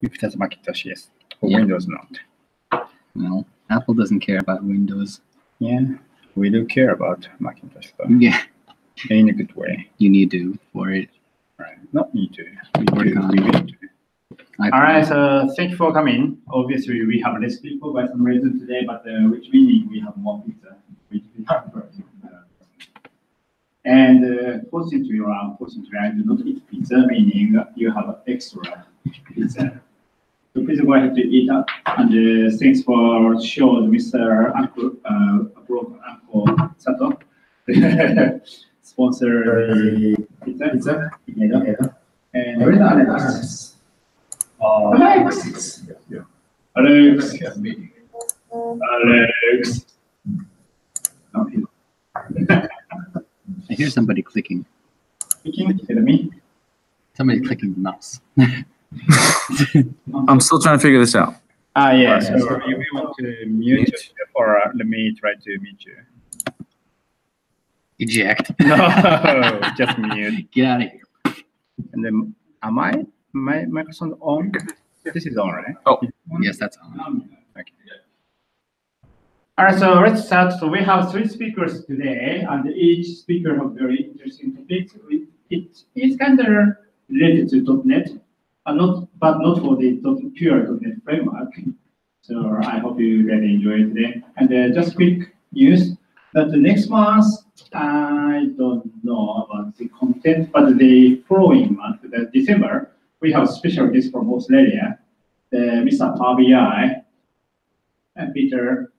If that's Macintosh, yes. Or Windows, not. Well, Apple doesn't care about Windows. Yeah, we do care about Macintosh, though. Yeah. In a good way. You need to for it. Right. Not need to. We need to. All right, so thank you for coming. Obviously, we have less people by some reason today, but which meaning we have more pizza, which we have. And fortunately or unfortunately, I do not eat pizza, meaning you have extra pizza. So please go ahead to eat up. And thanks for showing Mr. Uncle Sato. Sponsor pizza. Yeah. And Alex. Alex. Yeah. Alex. I hear somebody clicking. Clicking? Is it me? Somebody clicking the mouse. I'm still trying to figure this out. Yeah. So you want to mute or let me try to mute you? Eject. No, just mute. Get out of here. And then, my microphone on? This is on, right? Oh, yes, that's on. Okay. All right, so let's start. So we have 3 speakers today, and each speaker has very interesting topics. It is kind of related to .NET, but not for the pure .NET framework. So I hope you really enjoy it today. And just quick news that the next month, I don't know about the content, but the following month, the December, we have special guests from Australia, Mr. Power BI, and Peter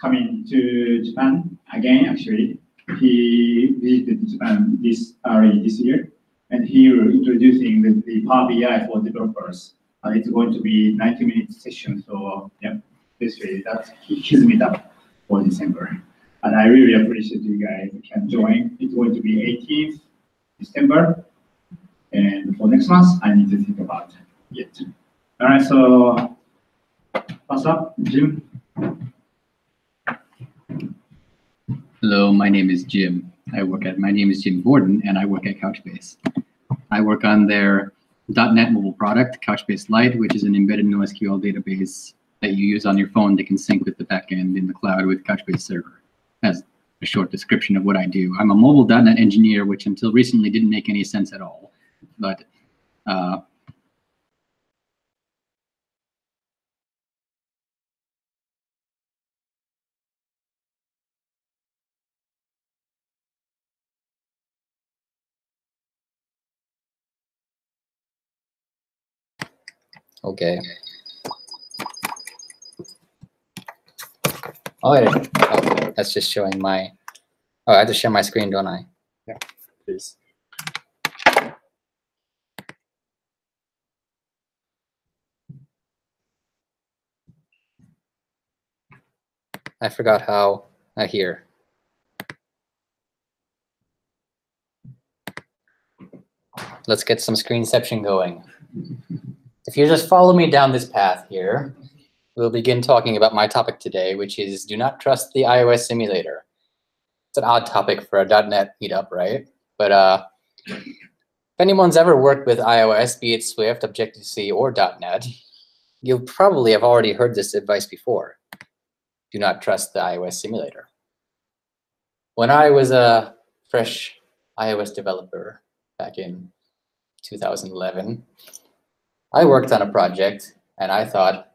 coming to Japan again. Actually, he visited Japan early this year, and he will introducing the Power BI for developers. It's going to be 90-minute session. So yeah, basically that's his meetup for December. And I really appreciate you guys can join. It's going to be 18th December. And for next month, I need to think about it. All right, so what's up, Jim? Hello, my name is Jim. My name is Jim Borden, and I work at Couchbase. I work on their .NET mobile product, Couchbase Lite, which is an embedded NoSQL database that you use on your phone that can sync with the backend in the cloud with Couchbase Server. As a short description of what I do. I'm a mobile .NET engineer, which until recently didn't make any sense at all. But okay. Oh, that's just showing my. Oh, I have to share my screen, don't I? Yeah, please. I forgot how. Here. Let's get some screenception going. If you just follow me down this path here, we'll begin talking about my topic today, which is do not trust the iOS simulator. It's an odd topic for a .NET meetup, right? But if anyone's ever worked with iOS, be it Swift, Objective-C, or .NET, you'll probably have already heard this advice before. Do not trust the iOS simulator. When I was a fresh iOS developer back in 2011, I worked on a project, and I thought,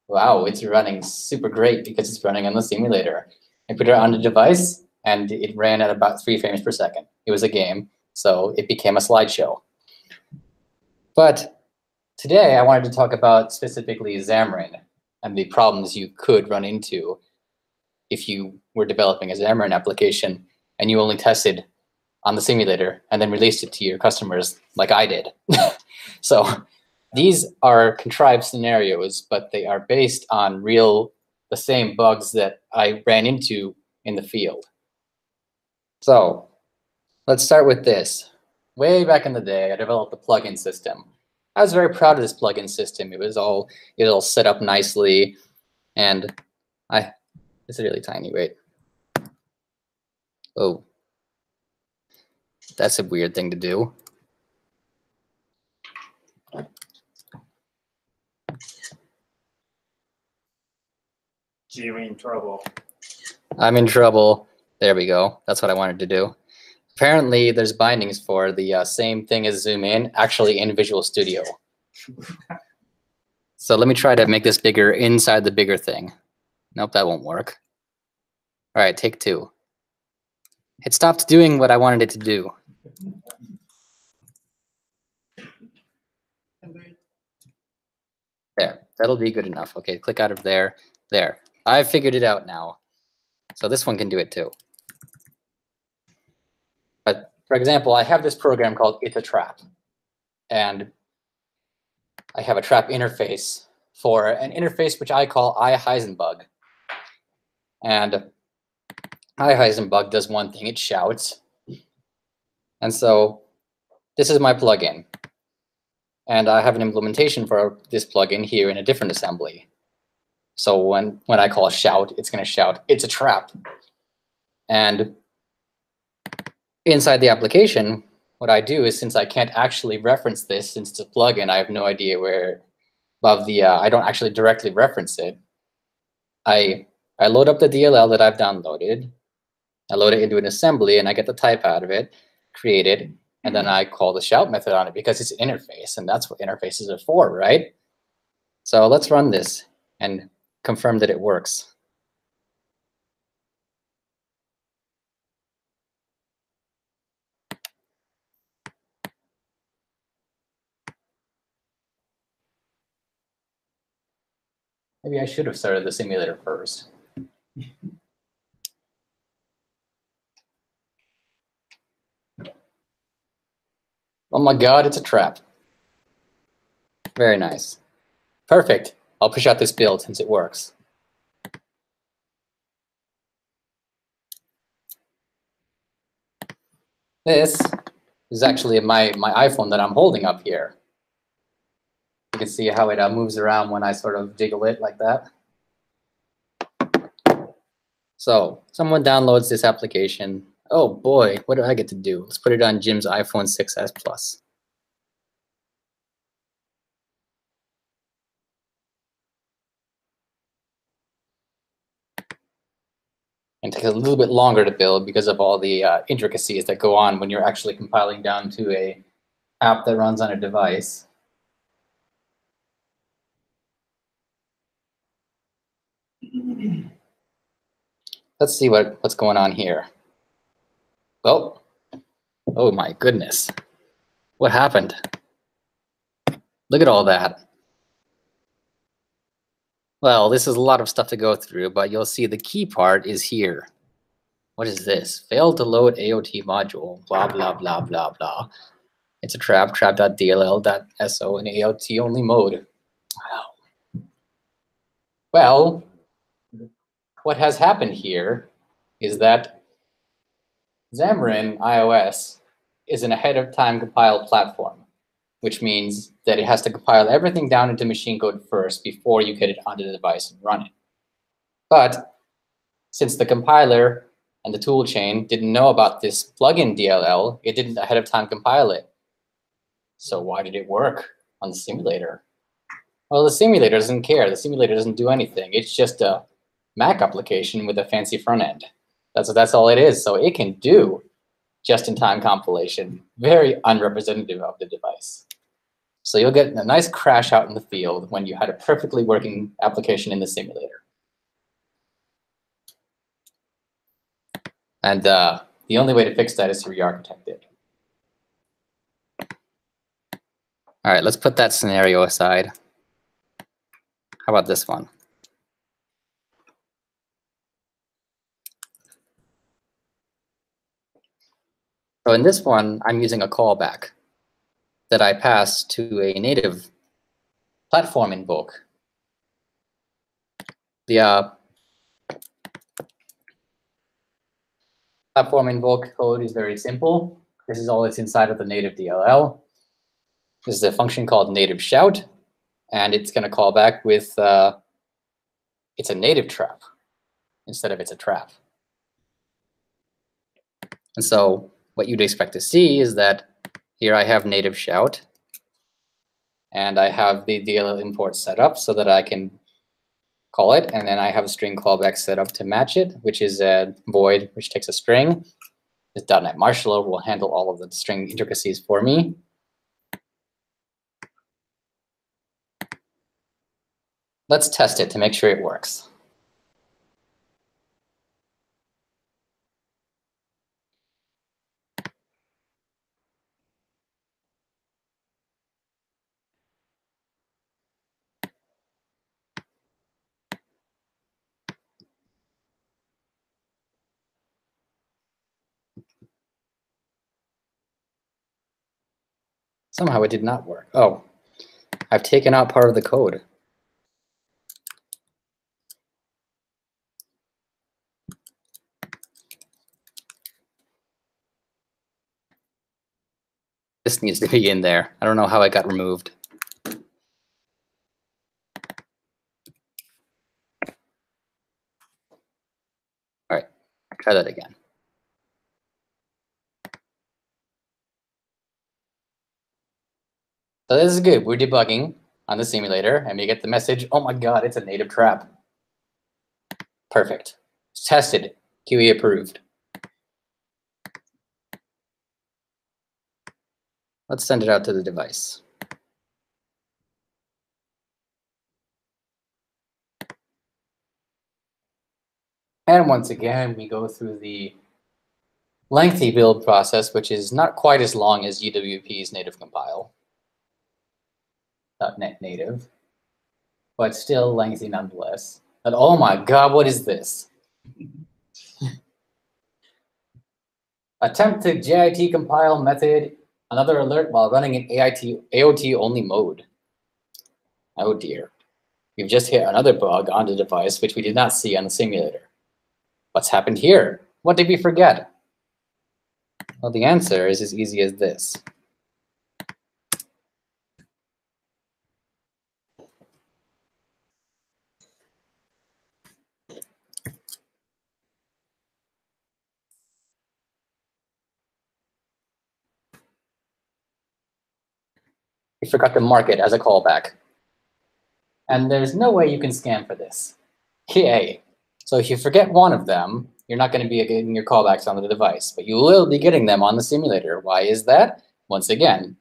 wow, it's running super great because it's running on the simulator. I put it on the device, and it ran at about 3 frames per second. It was a game, so it became a slideshow. But today, I wanted to talk about specifically Xamarin and the problems you could run into if you were developing a Xamarin application and you only tested on the simulator and then released it to your customers like I did. So these are contrived scenarios, but they are based on the same bugs that I ran into in the field. So let's start with this. Way back in the day, I developed a plugin system. I was very proud of this plugin system. It was all set up nicely, and it's really tiny. Wait. Oh, that's a weird thing to do. You're in trouble. I'm in trouble. There we go. That's what I wanted to do. Apparently, there's bindings for the same thing as zoom in, actually in Visual Studio. So let me try to make this bigger inside the bigger thing. Nope, that won't work. All right, take two. It stopped doing what I wanted it to do. There, that'll be good enough. Okay, click out of there. There, I've figured it out now. So this one can do it too. But for example, I have this program called It's a Trap. And I have a trap interface for an interface which I call iHeisenbug. And iHeisenbug does one thing, it shouts. And so this is my plugin. And I have an implementation for this plugin here in a different assembly. So when I call shout, it's going to shout, it's a trap. And inside the application, what I do is, since I can't actually reference this, since it's a plugin, I have no idea where above the, I don't actually directly reference it. I load up the DLL that I've downloaded. I load it into an assembly and I get the type out of it, create it, and then I call the shout method on it because it's an interface, and that's what interfaces are for, right? So let's run this and confirm that it works. Maybe I should have started the simulator first. Oh my God, it's a trap. Very nice. Perfect. I'll push out this build since it works. This is actually my iPhone that I'm holding up here. You can see how it moves around when I sort of jiggle it like that. So someone downloads this application. Oh boy, what do I get to do? Let's put it on Jim's iPhone 6s Plus. And it takes a little bit longer to build because of all the intricacies that go on when you're actually compiling down to a app that runs on a device. Let's see what's going on here. Well, oh my goodness. What happened? Look at all that. Well, this is a lot of stuff to go through, but you'll see the key part is here. What is this? Failed to load AOT module, blah, blah, blah, blah, blah. It's a trap, trap.dll.so in AOT only mode. Wow. Well, what has happened here is that Xamarin iOS is an ahead-of-time compiled platform, which means that it has to compile everything down into machine code first before you get it onto the device and run it. But since the compiler and the tool chain didn't know about this plugin DLL, it didn't ahead of time compile it. So why did it work on the simulator? Well, the simulator doesn't care. The simulator doesn't do anything. It's just a Mac application with a fancy front end. That's all it is. So it can do just-in-time compilation, very unrepresentative of the device. So you'll get a nice crash out in the field when you had a perfectly working application in the simulator. And the only way to fix that is to re-architect it. All right, let's put that scenario aside. How about this one? So in this one, I'm using a callback that I pass to a native platform invoke. The platform invoke code is very simple. This is all that's inside of the native DLL. This is a function called native shout, and it's going to call back with it's a native trap instead of it's a trap. And so what you'd expect to see is that here I have native shout, and I have the DLL import set up so that I can call it, and then I have a string callback set up to match it, which is a void, which takes a string. This .NET Marshallow will handle all of the string intricacies for me. Let's test it to make sure it works. Somehow it did not work. Oh, I've taken out part of the code. This needs to be in there. I don't know how it got removed. All right, try that again. So this is good. We're debugging on the simulator, and we get the message, oh my God, it's a native trap. Perfect. It's tested. QE approved. Let's send it out to the device. And once again, we go through the lengthy build process, which is not quite as long as UWP's native compile. .NET native, but still lengthy nonetheless. And oh my God, what is this? Attempt to JIT compile method, another alert while running in AOT only mode. Oh dear. We've just hit another bug on the device, which we did not see on the simulator. What's happened here? What did we forget? Well, the answer is as easy as this. We forgot to mark it as a callback. And there's no way you can scan for this. Yay. So if you forget one of them, you're not going to be getting your callbacks on the device, but you will be getting them on the simulator. Why is that? Once again,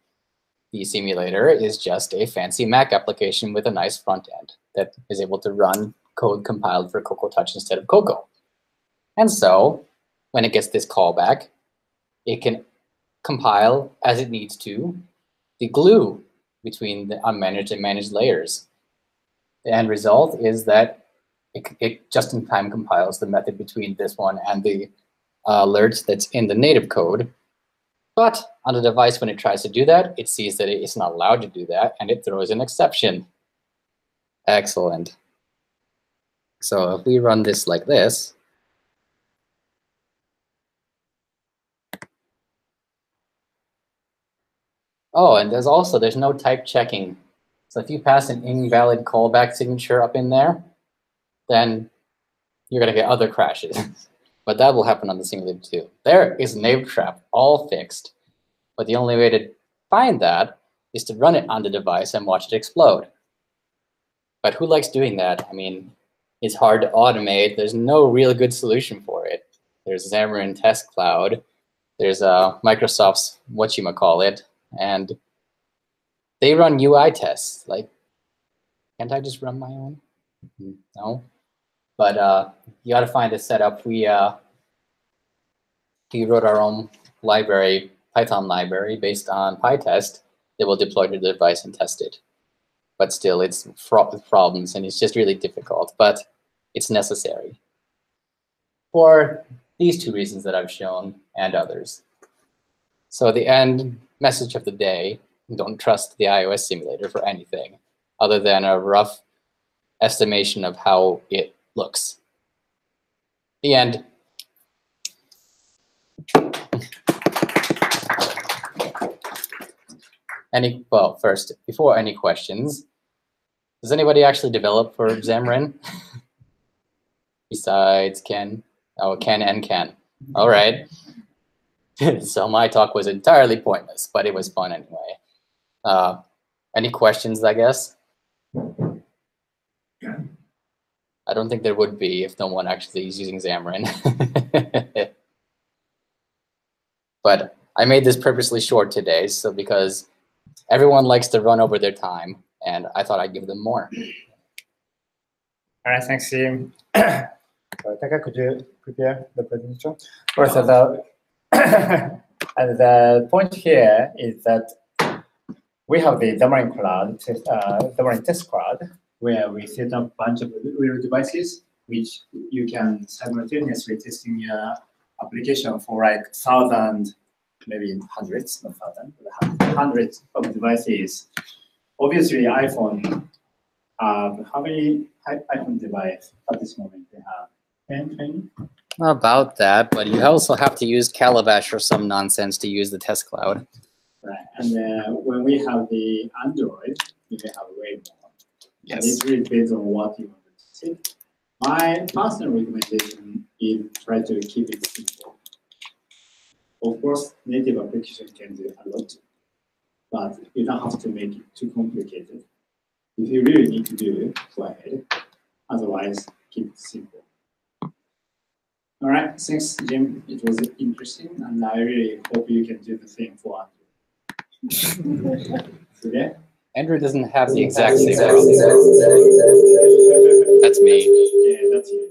the simulator is just a fancy Mac application with a nice front end that is able to run code compiled for Cocoa Touch instead of Cocoa. And so when it gets this callback, it can compile as it needs to the glue between the unmanaged and managed layers. The end result is that it just in time compiles the method between this one and the alerts that's in the native code. But on the device, when it tries to do that, it sees that it's not allowed to do that, and it throws an exception. Excellent. So if we run this like this, oh, and there's no type checking. So if you pass an invalid callback signature up in there, then you're going to get other crashes. But that will happen on the simulator too. There is native trap, all fixed. But the only way to find that is to run it on the device and watch it explode. But who likes doing that? I mean, it's hard to automate. There's no real good solution for it. There's Xamarin Test Cloud. There's Microsoft's whatchamacallit, and they run UI tests. Like, can't I just run my own? No. But you got to find a setup. We wrote our own library, Python library based on PyTest that will deploy to the device and test it. But still, it's fraught with problems, and it's just really difficult. But it's necessary for these two reasons that I've shown and others. So the end message of the day: don't trust the iOS simulator for anything other than a rough estimation of how it looks. The end. Well, first, before any questions, does anybody actually develop for Xamarin? Besides Ken? Oh, Ken and Ken. All right. So my talk was entirely pointless, but it was fun anyway. Any questions, I guess? I don't think there would be if no one actually is using Xamarin. But I made this purposely short today, so because everyone likes to run over their time, and I thought I'd give them more. All right, thanks, Jim. Taka, could you prepare the presentation? Also, and the point here is that we have the Xamarin Cloud, Xamarin Test Cloud, where we set up a bunch of real devices, which you can simultaneously test in your application for like 1,000, maybe hundreds, not 1,000, but hundreds of devices. Obviously, iPhone, how many iPhone devices at this moment? They have 10, 20? About that, but you also have to use Calabash or some nonsense to use the test cloud. Right, and when we have the Android, we may have way more. Yes. And it's really based on what you want to see. My personal recommendation is try to keep it simple. Of course, native application can do a lot, but you don't have to make it too complicated. If you really need to do it, go ahead. Otherwise, keep it simple. All right, thanks, Jim. It was interesting, and I really hope you can do the same for Android. Okay? Android doesn't have the exact same problem. That's me. Yeah, that's it.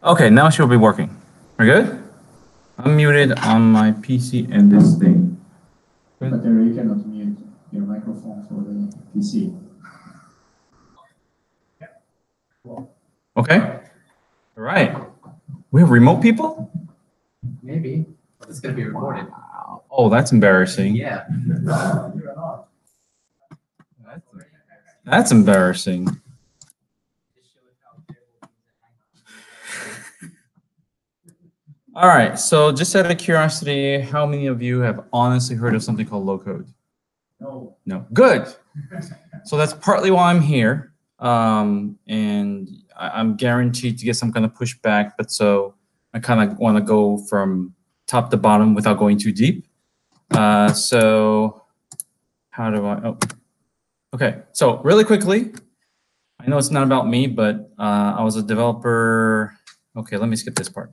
Okay, now she'll be working. We're good? I'm muted on my PC and this thing. But you cannot mute your microphone for the PC. Okay. All right. We have remote people? Maybe. But it's going to be recorded. Wow. Oh, that's embarrassing. Yeah. That's embarrassing. All right. So just out of curiosity, how many of you have honestly heard of something called low code? No. No. Good. So that's partly why I'm here. And I'm guaranteed to get some kind of pushback, but so I kind of want to go from top to bottom without going too deep. So how do I, oh, okay. So really quickly, I know it's not about me, but I was a developer. Okay, let me skip this part.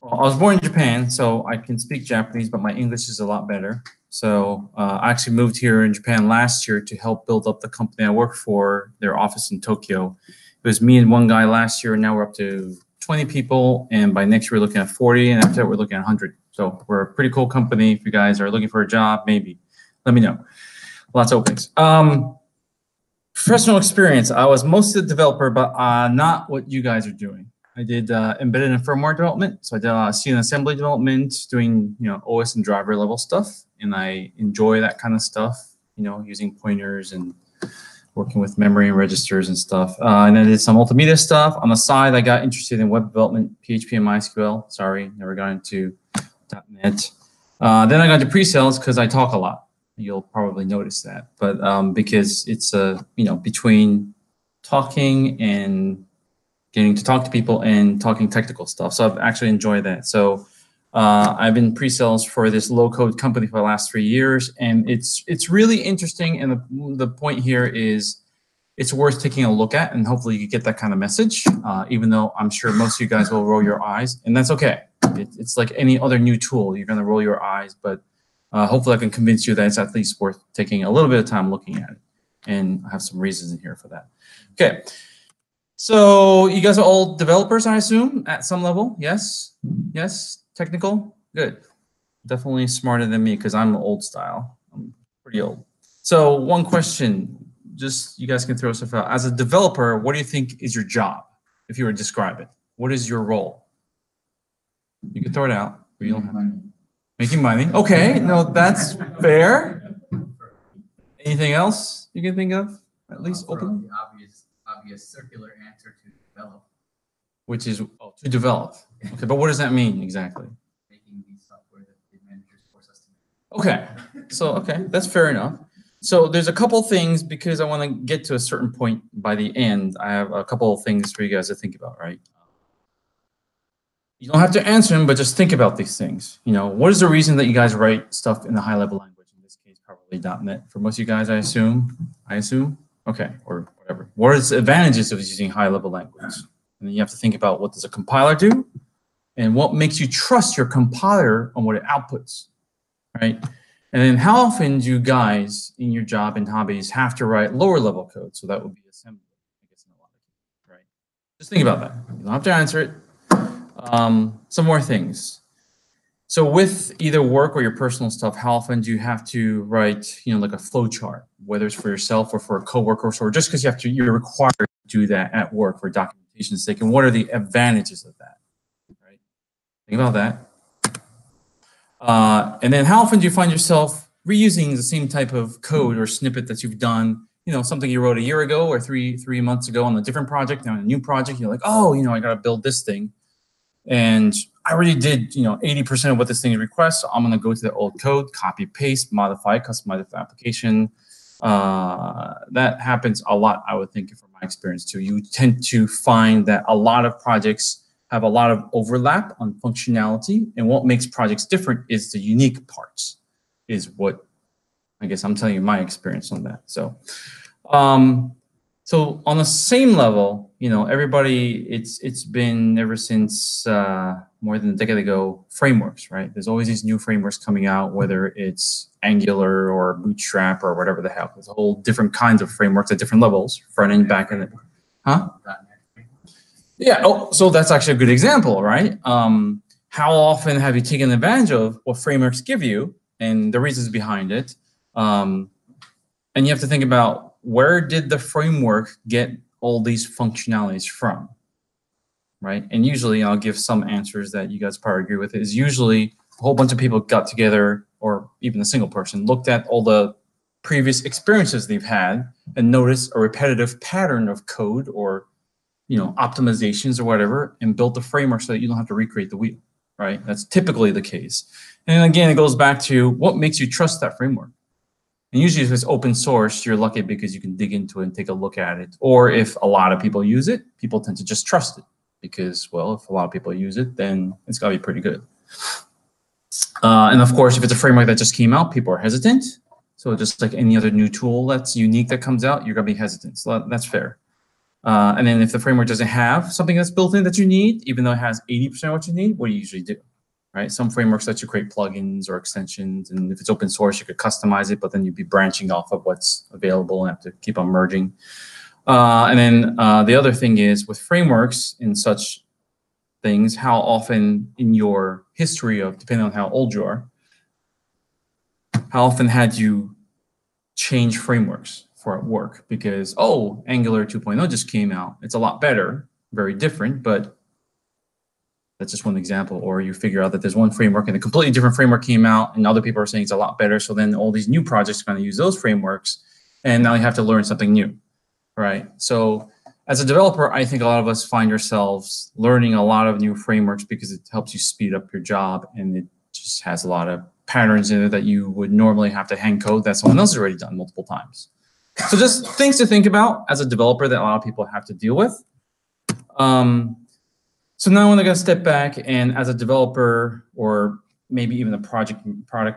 Well, I was born in Japan, so I can speak Japanese, but my English is a lot better. So I actually moved here in Japan last year to help build up the company I work for, their office in Tokyo. It was me and one guy last year, and now we're up to 20 people, and by next year we're looking at 40, and after that we're looking at 100. So we're a pretty cool company. If you guys are looking for a job, maybe, let me know. Lots of openings. Professional experience, I was mostly a developer, but not what you guys are doing. I did embedded and firmware development. So I did C and assembly development, doing OS and driver level stuff, and I enjoy that kind of stuff. Using pointers and working with memory and registers and stuff. And I did some multimedia stuff on the side. I got interested in web development, PHP and MySQL. Sorry, never got into .NET. Then I got into pre-sales because I talk a lot. You'll probably notice that, but because it's between talking and getting to talk to people and talking technical stuff. So I've actually enjoyed that. So I've been pre-sales for this low-code company for the last 3 years, and it's really interesting. And the point here is it's worth taking a look at, and hopefully you get that kind of message, even though I'm sure most of you guys will roll your eyes, and that's okay. It's like any other new tool. You're going to roll your eyes, but hopefully I can convince you that it's at least worth taking a little bit of time looking at it, and I have some reasons in here for that. Okay. So you guys are all developers, I assume, at some level? Yes? Yes? Technical? Good. Definitely smarter than me because I'm old style. I'm pretty old. So one question, just you guys can throw stuff out. As a developer, what do you think is your job, if you were to describe it? What is your role? You can throw it out. But you don't have money. Making money. Okay, no, that's fair. Anything else you can think of? At least open. The obvious circular answer to develop. Which is to develop. Okay, but what does that mean exactly? Making the software that the managers force us to make. Okay, so that's fair enough. So there's a couple things because I want to get to a certain point by the end. I have a couple of things for you guys to think about, right? You don't have to answer them, but just think about these things. What is the reason that you guys write stuff in the high-level language? In this case, probably .NET. For most of you guys, I assume. Okay, or whatever. What is the advantages of using high-level language? And then you have to think about what does a compiler do, and what makes you trust your compiler on what it outputs, right? And then how often do you guys in your job and hobbies have to write lower-level code? So that would be assembly, I guess, in a lot of cases, right? Just think about that. You don't have to answer it. Some more things. So with either work or your personal stuff, how often do you have to write, like a flow chart, whether it's for yourself or for a coworker, or just because you're required to do that at work for documentation's sake? And what are the advantages of that? Right? Think about that. And then how often do you find yourself reusing the same type of code or snippet that you've done, something you wrote a year ago or three months ago on a different project, now on a new project, you're like, oh, I got to build this thing. And I already did, 80% of what this thing requests. So I'm going to go to the old code, copy, paste, modify, customize the application. That happens a lot, I would think, from my experience too. You tend to find that a lot of projects have a lot of overlap on functionality, and what makes projects different is the unique parts, is what I guess I'm telling you my experience on that. So, so on the same level, everybody, it's been ever since more than a decade ago, frameworks, right? There's always these new frameworks coming out, whether it's Angular or Bootstrap or whatever the hell. There's a whole different kinds of frameworks at different levels, front end, back end. Huh? Yeah. Oh, so that's actually a good example, right? How often have you taken advantage of what frameworks give you and the reasons behind it? And you have to think about, where did the framework get all these functionalities from, right? And usually, I'll give some answers that you guys probably agree with, is usually a whole bunch of people got together, or even a single person, looked at all the previous experiences they've had and noticed a repetitive pattern of code or optimizations or whatever, and built the framework so that you don't have to recreate the wheel, right? That's typically the case. And again, it goes back to what makes you trust that framework. And usually if it's open source, you're lucky because you can dig into it and take a look at it. Or if a lot of people use it, people tend to just trust it because, well, if a lot of people use it, then it's got to be pretty good. And of course, if it's a framework that just came out, people are hesitant. So just like any other new tool that's unique that comes out, you're going to be hesitant. So that's fair. And then if the framework doesn't have something that's built in that you need, even though it has 80% of what you need, what do you usually do? Right? Some frameworks let you create plugins or extensions, and if it's open source, you could customize it, but then you'd be branching off of what's available and have to keep on merging. And then the other thing is with frameworks and such things, how often in your history of, depending on how old you are, how often had you changed frameworks for at work? Because, oh, Angular 2.0 just came out. It's a lot better, very different, but that's just one example. Or you figure out that there's one framework and a completely different framework came out and other people are saying it's a lot better. So then all these new projects are going to use those frameworks, and now you have to learn something new, right? So as a developer, I think a lot of us find ourselves learning a lot of new frameworks because it helps you speed up your job, and it just has a lot of patterns in it that you would normally have to hand code that someone else has already done multiple times. So just things to think about as a developer that a lot of people have to deal with. So now I'm going to step back, and as a developer, or maybe even a product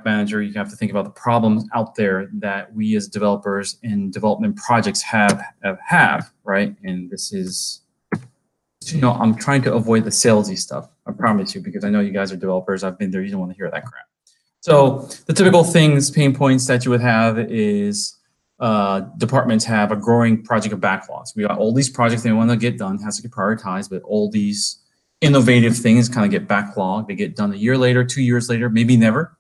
manager, you have to think about the problems out there that we as developers in development projects have, right? And this is, I'm trying to avoid the salesy stuff, I promise you, because I know you guys are developers. I've been there. You don't want to hear that crap. So the typical things, pain points that you would have is departments have a growing project of backlogs. We got all these projects they want to get done, has to get prioritized, but all these innovative things kind of get backlogged. They get done a year later, 2 years later, maybe never,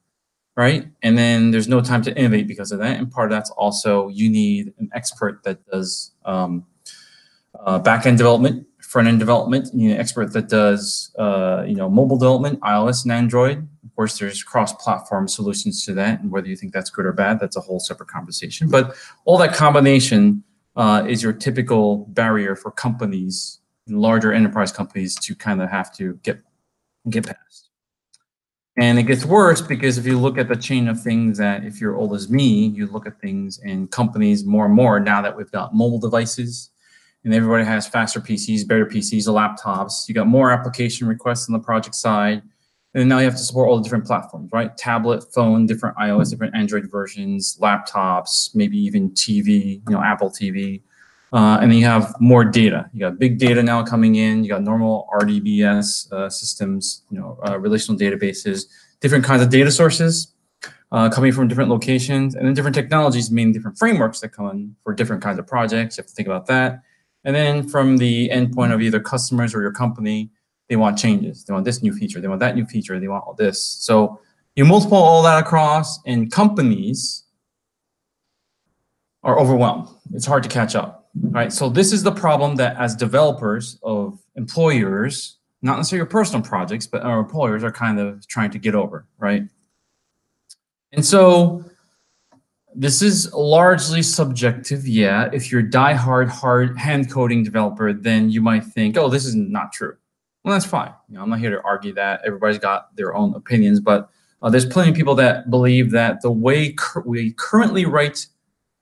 right? And then there's no time to innovate because of that. And part of that's also you need an expert that does back-end development, front-end development. You need an expert that does mobile development, iOS and Android. Of course, there's cross-platform solutions to that, and whether you think that's good or bad, that's a whole separate conversation. But all that combination is your typical barrier for companies, larger enterprise companies, to kind of have to get past. And it gets worse because if you look at the chain of things, that if you're old as me, you look at things in companies more and more now that we've got mobile devices and everybody has faster PCs, better PCs, laptops. You got more application requests on the project side. And now you have to support all the different platforms, right? Tablet, phone, different iOS, different Android versions, laptops, maybe even TV, Apple TV. And then you have more data. You got big data now coming in. You got normal RDBS systems, relational databases, different kinds of data sources coming from different locations, and then different technologies mean different frameworks that come in for different kinds of projects. You have to think about that. And then from the endpoint of either customers or your company, they want changes. They want this new feature. They want that new feature. They want all this. So you multiply all that across, and companies are overwhelmed. It's hard to catch up. Right, so this is the problem that as developers of employers, not necessarily your personal projects, but our employers are kind of trying to get over, right? And so this is largely subjective, yeah. If you're diehard, hard hand coding developer, then you might think, oh, this is not true. Well, that's fine. I'm not here to argue that. Everybody's got their own opinions, but there's plenty of people that believe that the way we currently write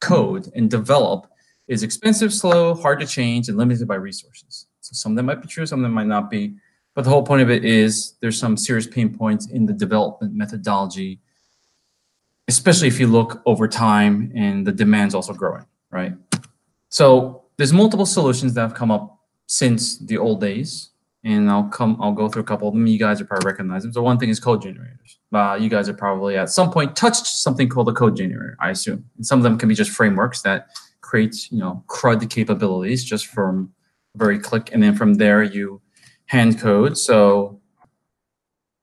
code and develop is expensive, slow, hard to change, and limited by resources. So some of them might be true, some of them might not be. But the whole point of it is there's some serious pain points in the development methodology, especially if you look over time and the demand's also growing, right? So there's multiple solutions that have come up since the old days, and I'll go through a couple of them. You guys are probably recognize them. So one thing is code generators. You guys are probably at some point touched something called a code generator, I assume. And some of them can be just frameworks that create, CRUD capabilities just from very click, and then from there you hand code. So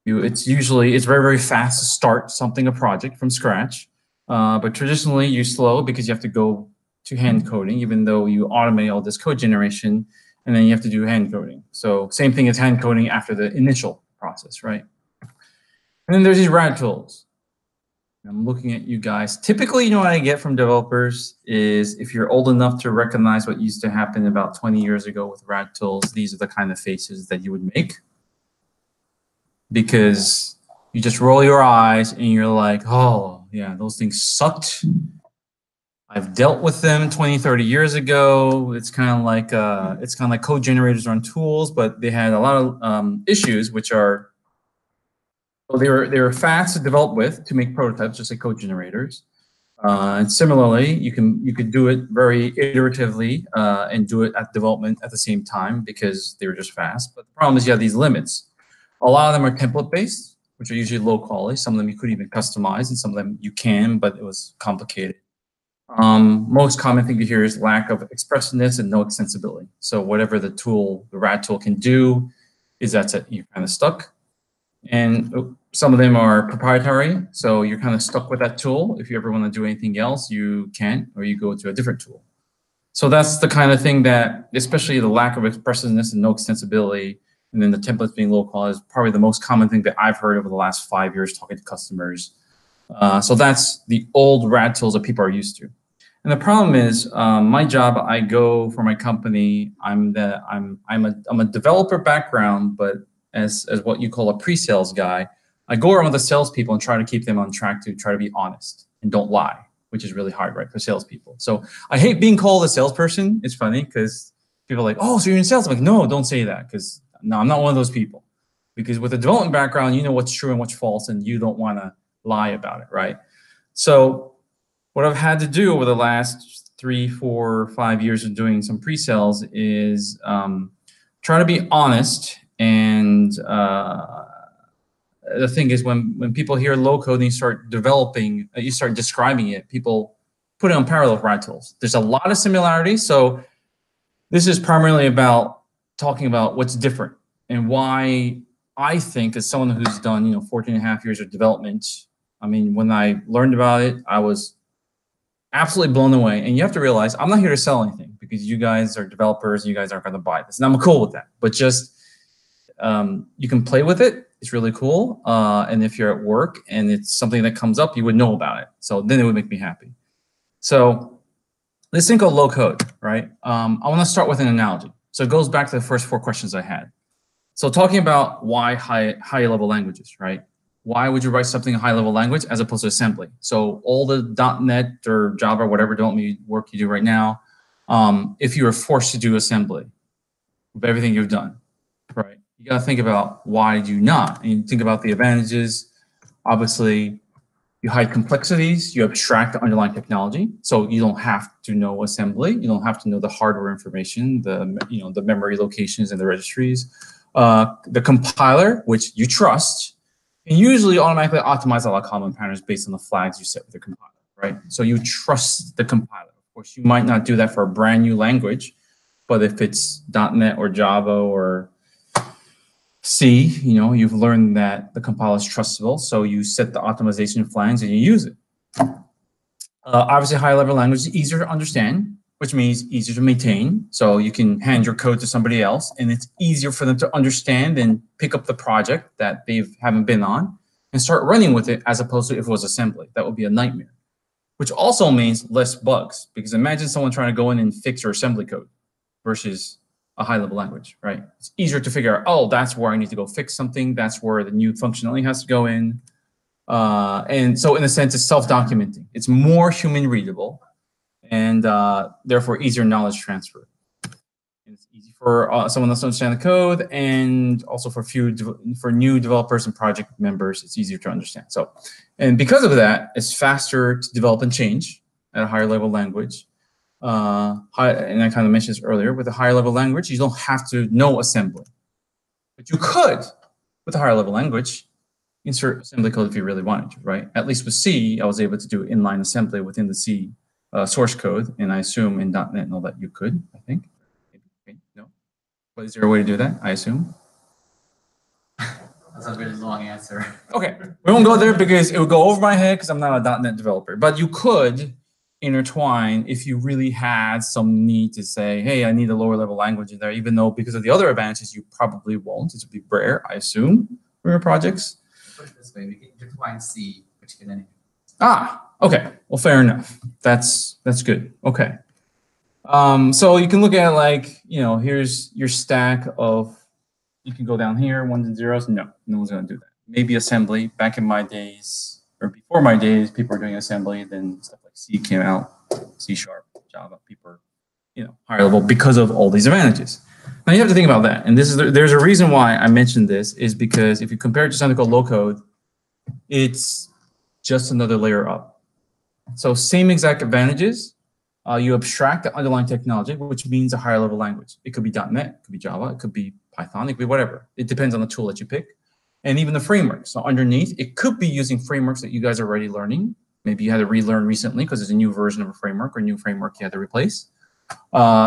it's very, very fast to start a project from scratch. But traditionally you're slow because you have to go to hand coding, even though you automate all this code generation, and then you have to do hand coding. So same thing as hand coding after the initial process, right? And then there's these RAD tools. I'm looking at you guys. Typically, what I get from developers is if you're old enough to recognize what used to happen about 20 years ago with RAD tools, these are the kind of faces that you would make. Because you just roll your eyes and you're like, oh, yeah, those things sucked. I've dealt with them 20, 30 years ago. It's kind of like code generators on tools, but they had a lot of issues, which are, well, they were fast to develop with to make prototypes, just like code generators. And similarly, you could do it very iteratively and do it at development at the same time because they were just fast. But the problem is you have these limits. A lot of them are template-based, which are usually low quality. Some of them you could even customize, and some of them you can, but it was complicated. Most common thing to hear is lack of expressiveness and no extensibility. So whatever the RAD tool can do, is that's it. You're kind of stuck. And some of them are proprietary, so you're kind of stuck with that tool. If you ever want to do anything else, you can't, or you go to a different tool. So that's the kind of thing that, especially the lack of expressiveness and no extensibility, and then the templates being low quality is probably the most common thing that I've heard over the last 5 years talking to customers. So that's the old RAD tools that people are used to. And the problem is, my job, I go for my company, I'm a developer background, but as what you call a pre-sales guy, I go around with the salespeople and try to keep them on track to try to be honest and don't lie, which is really hard, right, for salespeople. So I hate being called a salesperson. It's funny because people are like, oh, so you're in sales? I'm like, no, don't say that, because no, I'm not one of those people. Because with a development background, you know what's true and what's false, and you don't want to lie about it, right? So what I've had to do over the last 3, 4, 5 years of doing some pre-sales is try to be honest. And the thing is, when people hear low code and you start developing, you start describing it, people put it on parallel with RAD tools. There's a lot of similarities. So this is primarily about talking about what's different and why I think, as someone who's done 14.5 years of development, I mean, when I learned about it, I was absolutely blown away. And you have to realize, I'm not here to sell anything because you guys are developers and you guys aren't going to buy this. And I'm cool with that. But just you can play with it. It's really cool. And if you're at work and it's something that comes up, you would know about it. So then it would make me happy. So this thing called low code, right? I want to start with an analogy. So it goes back to the first 4 questions I had. So talking about why high level languages, right? Why would you write something in high level language as opposed to assembly? So all the .NET or Java or whatever development work you do right now, if you were forced to do assembly with everything you've done, right? You got to think about why do you not? And you think about the advantages. Obviously, you hide complexities. You abstract the underlying technology, so you don't have to know assembly. You don't have to know the hardware information, the memory locations and the registries. The compiler, which you trust, can usually automatically optimize a lot of common patterns based on the flags you set with the compiler, right? So you trust the compiler. Of course, you might not do that for a brand new language, but if it's .NET or Java or C, you've learned that the compiler is trustable, so you set the optimization flags and you use it. Obviously, high-level language is easier to understand, which means easier to maintain. So you can hand your code to somebody else, and it's easier for them to understand and pick up the project that they haven't been on and start running with it, as opposed to if it was assembly. That would be a nightmare, which also means less bugs, because imagine someone trying to go in and fix your assembly code versus a high-level language, right? It's easier to figure out, oh, that's where I need to go fix something. That's where the new functionality has to go in. And so in a sense, it's self-documenting. It's more human readable and therefore easier knowledge transfer. And it's easy for someone else to understand the code, and also for new developers and project members, it's easier to understand. So, and because of that, it's faster to develop and change at a higher level language. And I kind of mentioned this earlier, with a higher level language, you don't have to know assembly. But you could, with a higher level language, insert assembly code if you really wanted to, right? At least with C, I was able to do inline assembly within the C source code, and I assume in .NET and all that you could, I think. Okay, no? But is there a way to do that? I assume. That's a very long answer. Okay, we won't go there because it would go over my head because I'm not a .NET developer. But you could intertwine if you really had some need to say, hey, I need a lower level language in there, even though because of the other advantages, you probably won't. It would be rare, I assume, for your projects. Put it this way, we can intertwine C, which can then. Ah, okay. Well, fair enough. That's good. Okay. So you can look at like, here's your stack of, you can go down here, ones and zeros. No one's going to do that. Maybe assembly. Back in my days, or before my days, people were doing assembly. Then stuff like C came out, C#, Java. People are, higher level because of all these advantages. Now you have to think about that. And there's a reason why I mentioned this is because if you compare it to something called low code, it's just another layer up. So same exact advantages. You abstract the underlying technology, which means a higher level language. It could be .NET, it could be Java, it could be Python, it could be whatever. It depends on the tool that you pick. And even the framework. So underneath, it could be using frameworks that you guys are already learning. Maybe you had to relearn recently because there's a new version of a framework or a new framework you had to replace.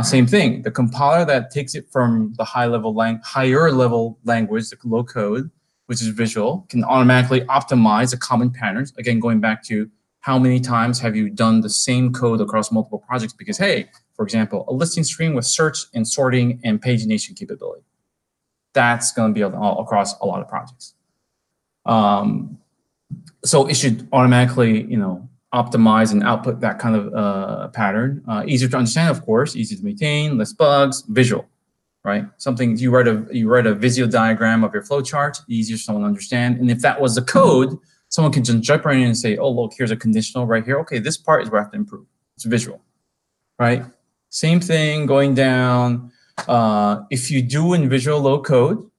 Same thing. The compiler that takes it from the higher level language, the low code, which is visual, can automatically optimize the common patterns. Again, going back to how many times have you done the same code across multiple projects? Because, hey, for example, a listing screen with search and sorting and pagination capability. That's going to be across a lot of projects. So it should automatically, optimize and output that kind of pattern. Easier to understand, of course, easy to maintain, less bugs, visual, right? Something you write a Visio diagram of your flowchart, easier for someone to understand. And if that was the code, someone can just jump right in and say, oh, look, here's a conditional right here. Okay, this part is where I have to improve. It's visual, right? Same thing going down. If you do in Visual Low Code,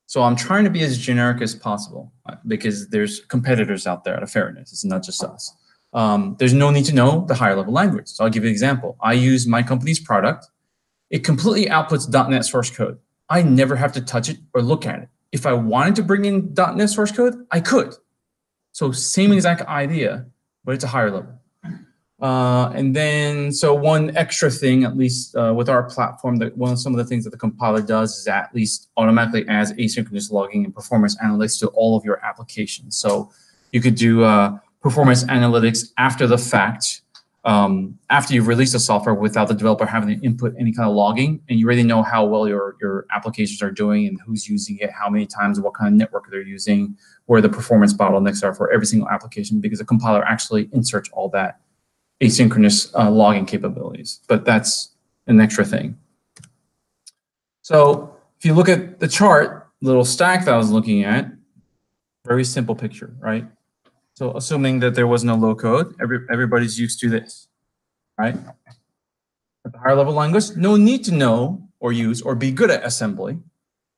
so I'm trying to be as generic as possible because there's competitors out there out of fairness. It's not just us. There's no need to know the higher level language. So I'll give you an example. I use my company's product. It completely outputs .NET source code. I never have to touch it or look at it. If I wanted to bring in .NET source code, I could. So same exact idea, but it's a higher level. And then, so one extra thing, at least with our platform, that some of the things that the compiler does is at least automatically adds asynchronous logging and performance analytics to all of your applications. So you could do performance analytics after the fact, after you've released the software without the developer having to input any kind of logging, and you already know how well your applications are doing and who's using it, how many times, what kind of network they're using, where the performance bottlenecks are for every single application, because the compiler actually inserts all that asynchronous logging capabilities. But that's an extra thing. So if you look at the chart, little stack that I was looking at, very simple picture, right? So assuming that there was no low code, everybody's used to this, right? At the higher level language, no need to know or use or be good at assembly.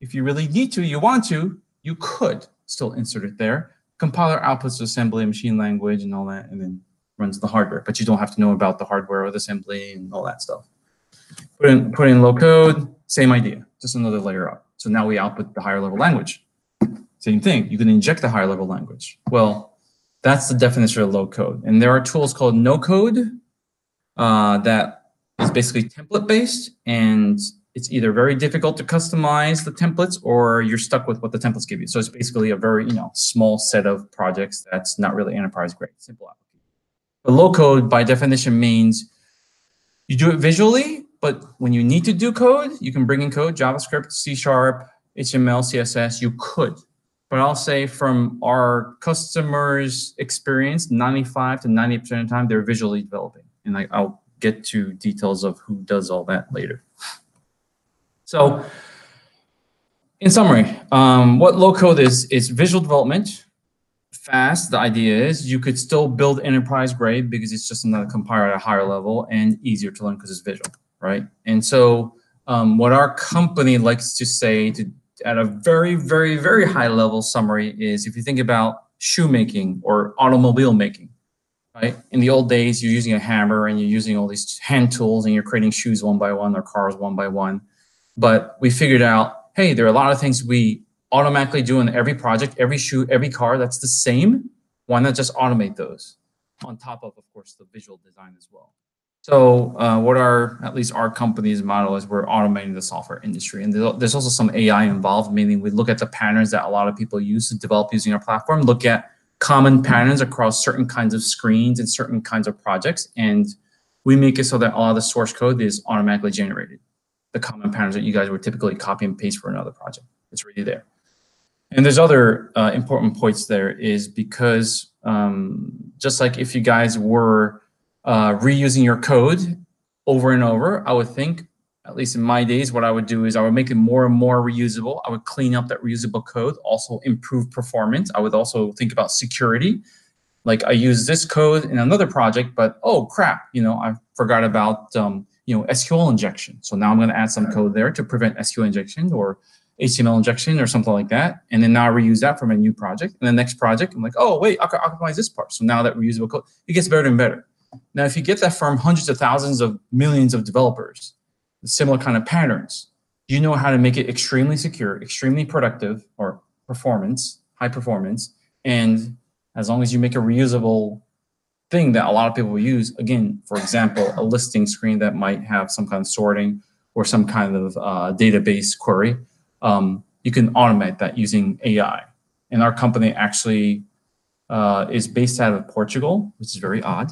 If you really need to, you want to, you could still insert it there. Compiler outputs the assembly, machine language, and all that, and then runs the hardware. But you don't have to know about the hardware or the assembly and all that stuff. Put in low code, same idea, just another layer up. So now we output the higher level language. Same thing, you can inject the higher level language. Well, that's the definition of low code. And there are tools called no code that is basically template based, and it's either very difficult to customize the templates or you're stuck with what the templates give you. So it's basically a very small set of projects that's not really enterprise grade, simple application. But low code by definition means you do it visually, but when you need to do code, you can bring in code, JavaScript, C#, HTML, CSS, you could. But I'll say from our customers' experience, 95 to 90% of the time, they're visually developing. And I'll get to details of who does all that later. So in summary, what low code is visual development, fast. The idea is you could still build enterprise grade because it's just another compiler at a higher level and easier to learn because it's visual, right? And so what our company likes to say at a very, very, very high level summary is if you think about shoemaking or automobile making, right? In the old days, you're using a hammer and you're using all these hand tools and you're creating shoes one by one or cars one by one. But we figured out, hey, there are a lot of things we automatically do in every project, every shoe, every car that's the same. Why not just automate those on top of course, the visual design as well? So what at least our company's model is, we're automating the software industry. And there's also some AI involved, meaning we look at the patterns that a lot of people use to develop using our platform, look at common patterns across certain kinds of screens and certain kinds of projects. And we make it so that all the source code is automatically generated. The common patterns that you guys would typically copy and paste for another project, it's already there. And there's other important points there, is because just like if you guys were reusing your code over and over, I would think, at least in my days, what I would do is I would make it more and more reusable. I would clean up that reusable code, also improve performance. I would also think about security. Like, I use this code in another project, but oh crap, I forgot about SQL injection. So now I'm going to add some code there to prevent SQL injection or HTML injection or something like that. And then now I reuse that for my new project. And the next project, I'm like, oh wait, I can optimize this part. So now that reusable code, it gets better and better. Now, if you get that from hundreds of thousands of millions of developers, similar kind of patterns, you know how to make it extremely secure, extremely productive, or high performance. And as long as you make a reusable thing that a lot of people will use, again, for example, a listing screen that might have some kind of sorting or some kind of database query, you can automate that using AI. And our company actually is based out of Portugal, which is very odd.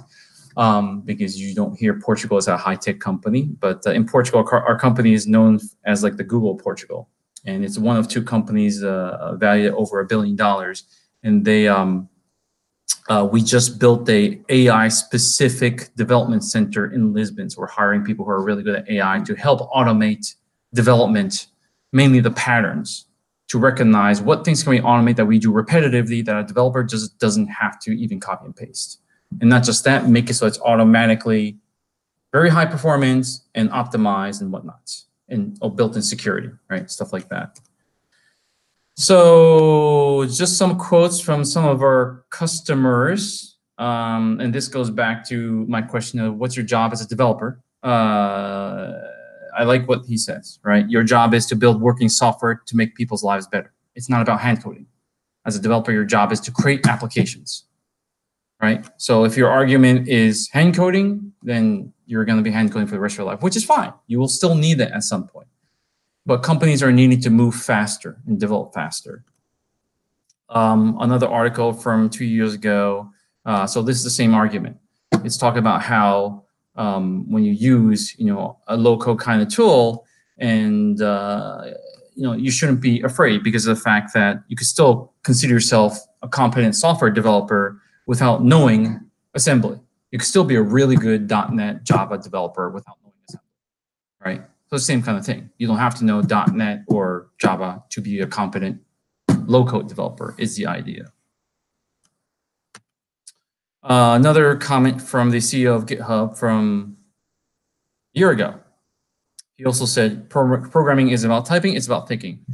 Because you don't hear Portugal as a high-tech company, but in Portugal, our company is known as like the Google Portugal, and it's one of two companies valued at over $1 billion. And we just built a AI-specific development center in Lisbon. So we're hiring people who are really good at AI to help automate development, mainly the patterns, to recognize what things can we automate that we do repetitively that a developer just doesn't have to even copy and paste. And not just that, make it so it's automatically very high performance and optimized and whatnot, and built-in security, right? Stuff like that. So just some quotes from some of our customers. And this goes back to my question of what's your job as a developer? I like what he says, right? Your job is to build working software to make people's lives better. It's not about hand coding. As a developer, your job is to create applications. Right? So if your argument is hand coding, then you're going to be hand coding for the rest of your life, which is fine. You will still need it at some point. But companies are needing to move faster and develop faster. Another article from 2 years ago. So this is the same argument. It's talking about how when you use a low-code kind of tool, and you shouldn't be afraid because of the fact that you could still consider yourself a competent software developer without knowing assembly. You could still be a really good .NET Java developer without knowing assembly, right? So the same kind of thing. You don't have to know .NET or Java to be a competent low-code developer is the idea. Another comment from the CEO of GitHub from a year ago. He also said, programming isn't about typing, it's about thinking.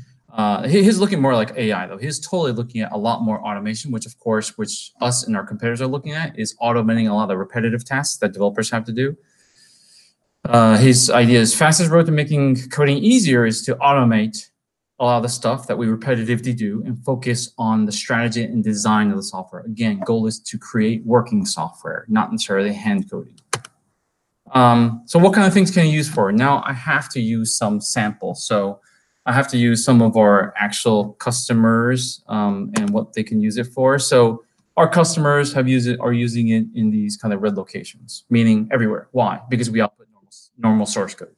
He's looking more like AI though. He's totally looking at a lot more automation, which of course, which us and our competitors are looking at, is automating a lot of the repetitive tasks that developers have to do. His idea is fastest road to making coding easier is to automate a lot of the stuff that we repetitively do and focus on the strategy and design of the software. Again, goal is to create working software, not necessarily hand coding. So what kind of things can you use for? Now I have to use some samples. So I have to use some of our actual customers and what they can use it for. So our customers are using it in these kind of red locations, meaning everywhere. Why? Because we output normal source code.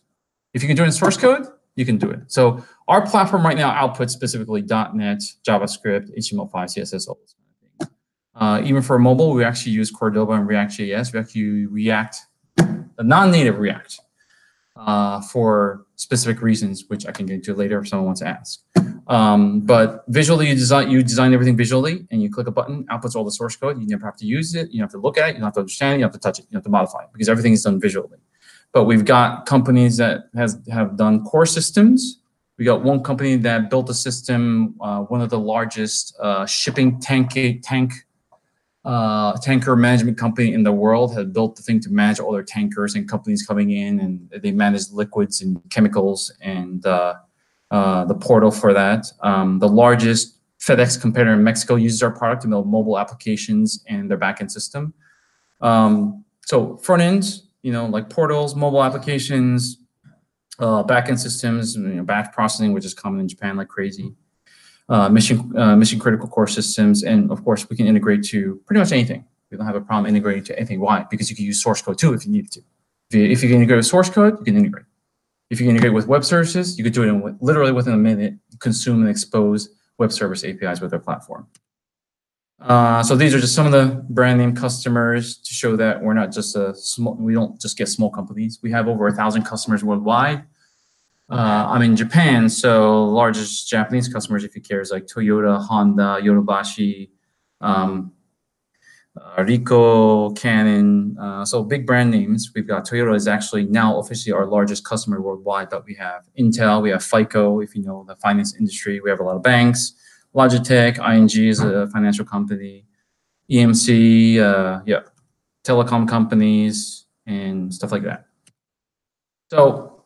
If you can do it in source code, you can do it. So our platform right now outputs specifically .NET, JavaScript, HTML5, CSS, all those kind of things. Even for mobile, we actually use Cordova and React.js. We actually use React, the non-native React, for specific reasons, which I can get into later if someone wants to ask. But visually, you design everything visually, and you click a button, outputs all the source code. You never have to use it. You don't have to look at it. You don't have to understand it. You don't have to touch it. You don't have to modify it because everything is done visually. But we've got companies that have done core systems. We got one company that built a system, one of the largest shipping tanker management company in the world had built the thing to manage all their tankers and companies coming in, and they manage liquids and chemicals and the portal for that. The largest FedEx competitor in Mexico uses our product to build mobile applications and their backend system. So front end, like portals, mobile applications, backend systems, batch processing, which is common in Japan like crazy, mission critical core systems, and of course we can integrate to pretty much anything. We don't have a problem integrating to anything. Why? Because you can use source code too if you need to. If you can integrate with source code, you can integrate. If you can integrate with web services, you could do it literally within a minute, consume and expose web service APIs with our platform. So these are just some of the brand name customers to show that we're not just we don't just get small companies. We have over 1,000 customers worldwide. I'm in Japan, so largest Japanese customers, if you care, is like Toyota, Honda, Yodobashi, Ricoh, Canon, so big brand names. We've got Toyota is actually now officially our largest customer worldwide, but we have Intel, we have FICO, if you know the finance industry, we have a lot of banks, Logitech, ING is a financial company, EMC, telecom companies, and stuff like that. So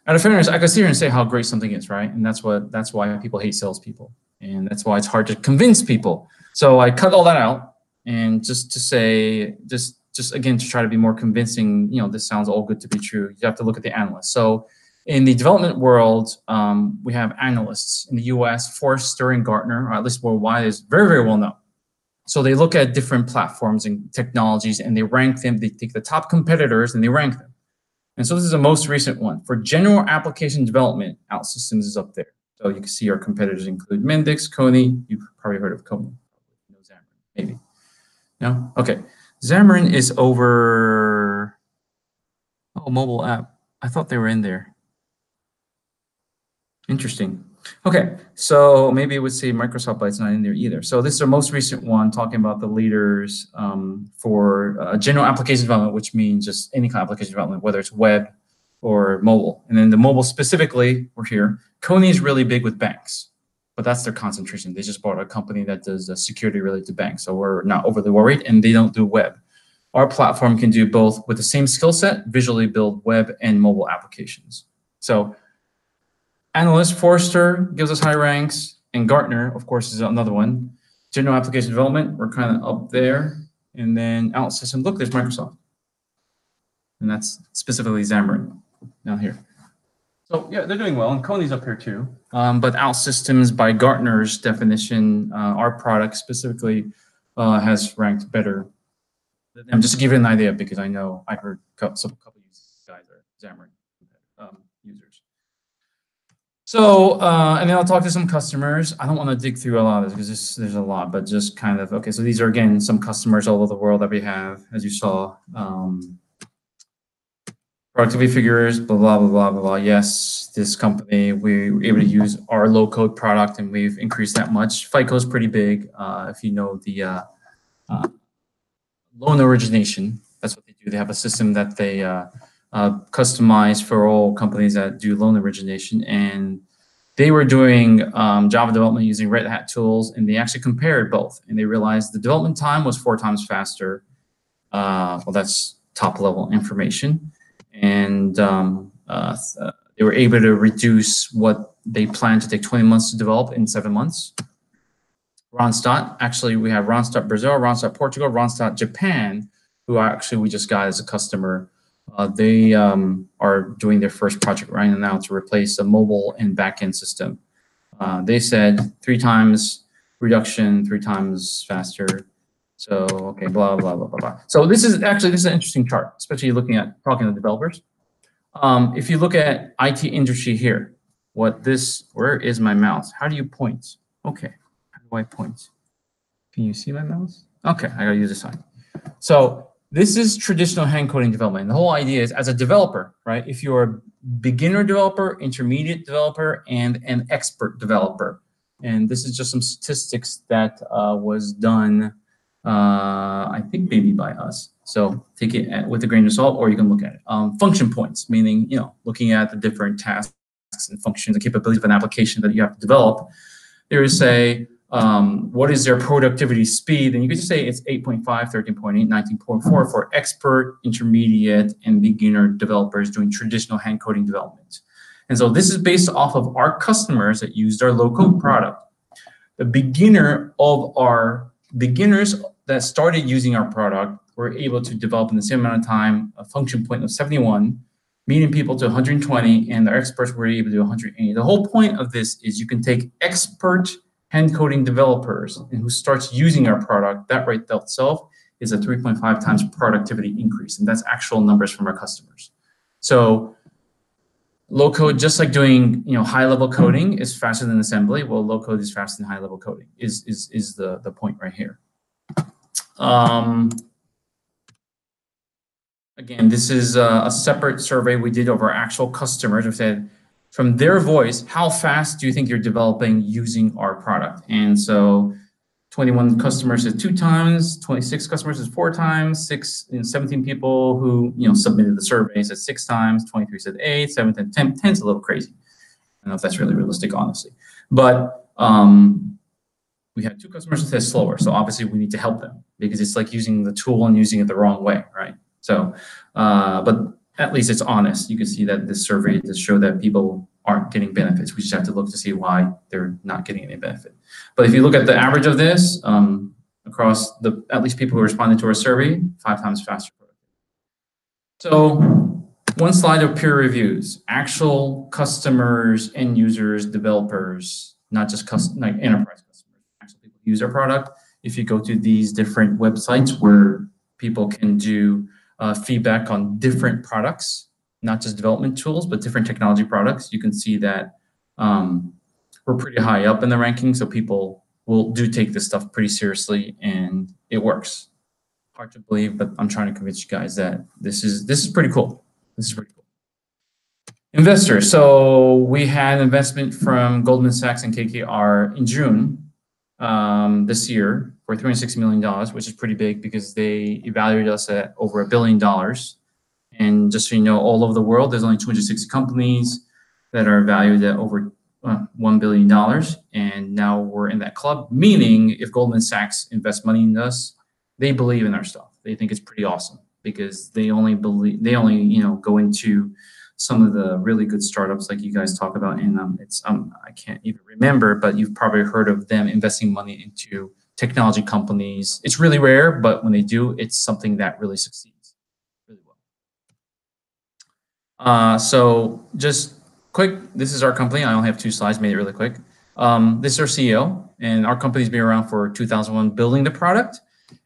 out of fairness, I could sit here and say how great something is, right? And that's why people hate salespeople. And that's why it's hard to convince people. So I cut all that out. And just to say, just again, to try to be more convincing, this sounds all good to be true. You have to look at the analysts. So in the development world, we have analysts in the US, Forrester and Gartner, or at least worldwide, is very, very well known. So they look at different platforms and technologies and they rank them. They take the top competitors and they rank them. And so this is the most recent one. For general application development, OutSystems is up there. So you can see our competitors include Mendix, Kony. You've probably heard of Kony. Maybe. No? Okay. Xamarin is over, mobile app. I thought they were in there. Interesting. Okay, so maybe it would say Microsoft, but it's not in there either. So this is our most recent one talking about the leaders for general application development, which means just any kind of application development, whether it's web or mobile. And then the mobile specifically, we're here. Kony is really big with banks. But that's their concentration. They just bought a company that does security related to banks. So we're not overly worried, and they don't do web. Our platform can do both with the same skill set, visually build web and mobile applications. So analyst, Forrester gives us high ranks, and Gartner, of course, is another one. General application development, we're kind of up there. And then OutSystems, look, there's Microsoft. And that's specifically Xamarin down here. So yeah, they're doing well, and Kony's up here too. But OutSystems, by Gartner's definition, our product specifically has ranked better. Just to give you an idea, because I know I heard a couple of you guys are Xamarin users. So, and then I'll talk to some customers. I don't want to dig through a lot of this because there's a lot, but just kind of, okay, so these are, again, some customers all over the world that we have, as you saw. Productivity figures, blah, blah, blah, blah, blah, blah. Yes, this company, we were able to use our low-code product, and we've increased that much. FICO is pretty big. If you know the loan origination, that's what they do. They have a system that they customize for all companies that do loan origination. And they were doing Java development using Red Hat tools, and they actually compared both. And they realized the development time was 4 times faster. Well, that's top-level information. And they were able to reduce what they planned to take 20 months to develop in 7 months. Randstad, actually, we have Randstad Brazil, Randstad Portugal, Randstad Japan, who actually we just got as a customer. They are doing their first project right now to replace a mobile and backend system. They said 3 times reduction, 3 times faster. So, okay, blah, blah, blah, blah, blah. So this is an interesting chart, especially talking to developers. If you look at IT industry here, where is my mouse? How do you point? Okay, how do I point? Can you see my mouse? Okay, I gotta use this side. So this is traditional hand coding development. And the whole idea is as a developer, right? If you're a beginner developer, intermediate developer, and an expert developer. And this is just some statistics that was done I think maybe by us. So take it with a grain of salt, or you can look at it. Function points, meaning, looking at the different tasks and functions and capabilities of an application that you have to develop. There is what is their productivity speed? And you could just say it's 8.5, 13.8, 19.4 for expert, intermediate, and beginner developers doing traditional hand coding development. And so this is based off of our customers that used our low-code product. The beginners that started using our product we're able to develop in the same amount of time a function point of 71, median people to 120, and the experts were able to do 180. The whole point of this is you can take expert hand coding developers and who starts using our product, that right itself is a 3.5 times productivity increase, and that's actual numbers from our customers. So low code, just like doing high level coding is faster than assembly. Well, low code is faster than high level coding is the point right here. Again, this is a separate survey we did of our actual customers. We said, from their voice, how fast do you think you're developing using our product? And so 21 customers said 2 times, 26 customers said 4 times, 17 people who submitted the survey said 6 times, 23 said 8, 7, 10, 10's a little crazy. I don't know if that's really realistic, honestly. But we had 2 customers that said slower. So obviously we need to help them because it's like using the tool and using it the wrong way, right? So, but at least it's honest. You can see that this survey does show that people aren't getting benefits. We just have to look to see why they're not getting any benefit. But if you look at the average of this across at least people who responded to our survey, 5 times faster. So one slide of peer reviews, actual customers, end users, developers, not just like enterprise customers, actual people who use our product. If you go to these different websites where people can do feedback on different products, not just development tools, but different technology products, you can see that we're pretty high up in the ranking. So people do take this stuff pretty seriously, and it works. Hard to believe, but I'm trying to convince you guys that this is pretty cool. This is pretty cool. Investors. So we had investment from Goldman Sachs and KKR in June this year for $360 million, which is pretty big because they evaluated us at over $1 billion. And just so you know, all over the world, there's only 260 companies that are valued at over $1 billion. And now we're in that club, meaning if Goldman Sachs invests money in us, they believe in our stuff. They think it's pretty awesome because they only go into some of the really good startups like you guys talk about. And I can't even remember, but you've probably heard of them investing money into technology companies. It's really rare, but when they do, it's something that really succeeds really well. So just quick, this is our company. I only have 2 slides, made it really quick. This is our CEO, and our company's been around for 2001 building the product.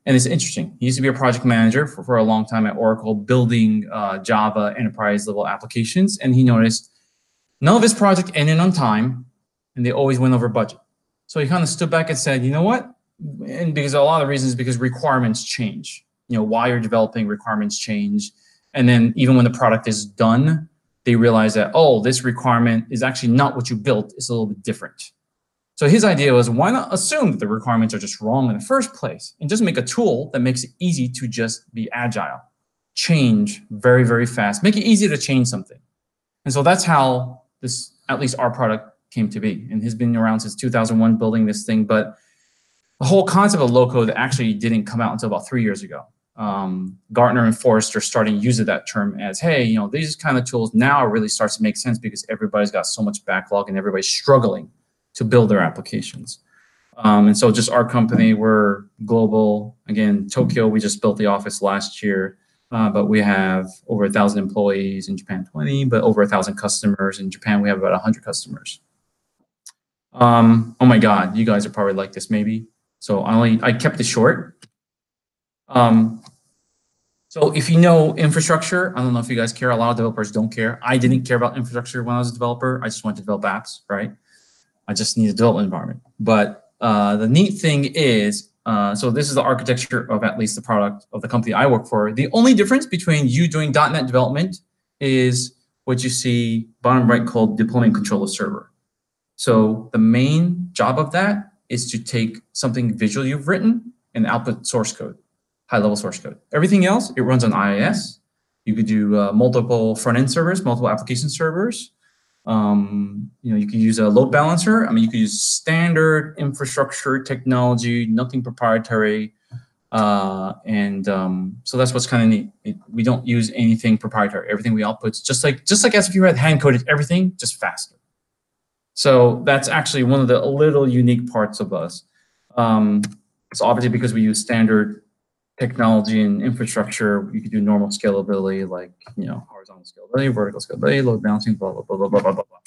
And it's interesting. He used to be a project manager for a long time at Oracle, building Java enterprise level applications. And he noticed none of his projects ended on time, and they always went over budget. So he kind of stood back and said, you know what? And because a lot of the reasons is because requirements change. While you're developing, requirements change. And then even when the product is done, they realize that, oh, this requirement is actually not what you built. It's a little bit different. So his idea was, why not assume that the requirements are just wrong in the first place and just make a tool that makes it easy to just be agile, change very, very fast, make it easy to change something. And so that's how this, at least our product, came to be. And he's been around since 2001 building this thing. But the whole concept of low code actually didn't come out until about 3 years ago. Gartner and Forrester starting to use that term as, hey, these kind of tools now really starts to make sense because everybody's got so much backlog and everybody's struggling to build their applications. And so just our company, we're global. Again, Tokyo, we just built the office last year, but we have over 1,000 employees, in Japan 20, but over 1,000 customers. In Japan, we have about 100 customers. Oh my God, you guys are probably like this maybe. So I kept it short. So if you know infrastructure, I don't know if you guys care. A lot of developers don't care. I didn't care about infrastructure when I was a developer. I just wanted to develop apps, right? I just need a development environment. But the neat thing is, so this is the architecture of at least the product of the company I work for. The only difference between you doing .NET development is what you see bottom right called deployment controller server. So the main job of that is to take something visual you've written and output source code, high-level source code. Everything else, it runs on IIS. You could do multiple front-end servers, multiple application servers. You could use a load balancer. I mean, you could use standard infrastructure technology, nothing proprietary. So that's what's kind of neat. We don't use anything proprietary. Everything we output, just like as if you had hand-coded everything, just faster. So that's actually one of the little unique parts of us. It's obviously because we use standard technology and infrastructure. You could do normal scalability, like horizontal scalability, vertical scalability, load balancing, blah blah blah blah blah blah blah.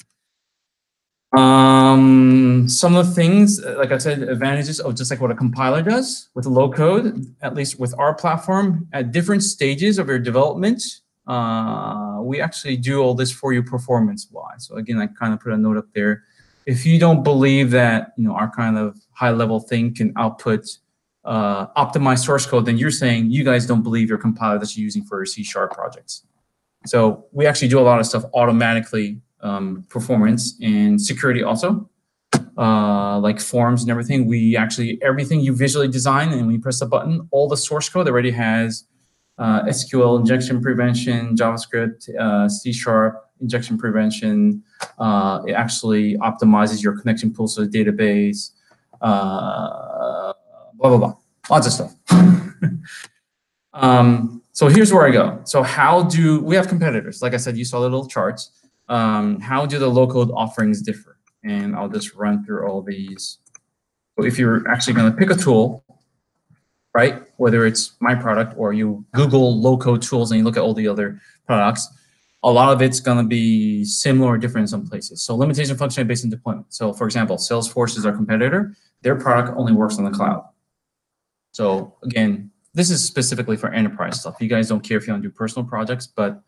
Some of the things, like I said, advantages of just like what a compiler does with low code, at least with our platform, at different stages of your development, we actually do all this for you performance-wise. So again, I kind of put a note up there. If you don't believe that our kind of high-level thing can output optimized source code, then you're saying you guys don't believe your compiler that you're using for your C# projects. So we actually do a lot of stuff automatically. Performance and security also, like forms and everything. We actually, everything you visually design, and when you press the button, all the source code already has SQL injection prevention, JavaScript, C# injection prevention. It actually optimizes your connection pools to the database, blah, blah, blah. Lots of stuff. So here's where I go. So how do we have competitors? Like I said, you saw the little charts. How do the low-code offerings differ? And I'll just run through all these. So if you're actually going to pick a tool, right, whether it's my product or you Google low-code tools and you look at all the other products, a lot of it's going to be similar or different in some places. So limitation functionality based on deployment. So for example, Salesforce is our competitor. Their product only works on the cloud. So again, this is specifically for enterprise stuff. You guys don't care if you want to do personal projects, but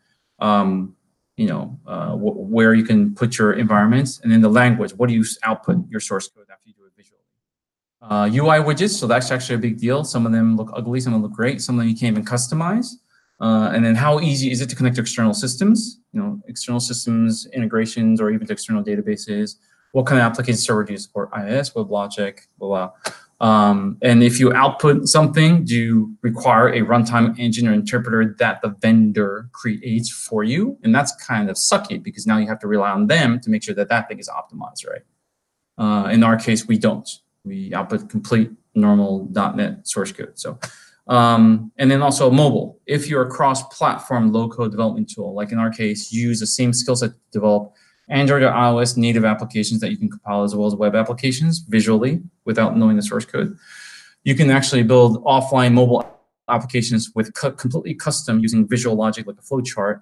where you can put your environments, and then the language. What do you output your source code after you do it visually? UI widgets, so that's actually a big deal. Some of them look ugly, some of them look great, some of them you can't even customize. And then how easy is it to connect to external systems? External systems, integrations, or even to external databases. What kind of application server do you support? IIS, WebLogic, blah, blah. And if you output something, do you require a runtime engine or interpreter that the vendor creates for you? And that's kind of sucky because now you have to rely on them to make sure that that thing is optimized, right? In our case, we don't. We output complete normal .NET source code. So, and then also mobile. If you're a cross-platform low-code development tool, like in our case, you use the same skill set to develop Android or iOS native applications that you can compile as well as web applications visually without knowing the source code. You can actually build offline mobile applications with completely custom using visual logic like a flowchart,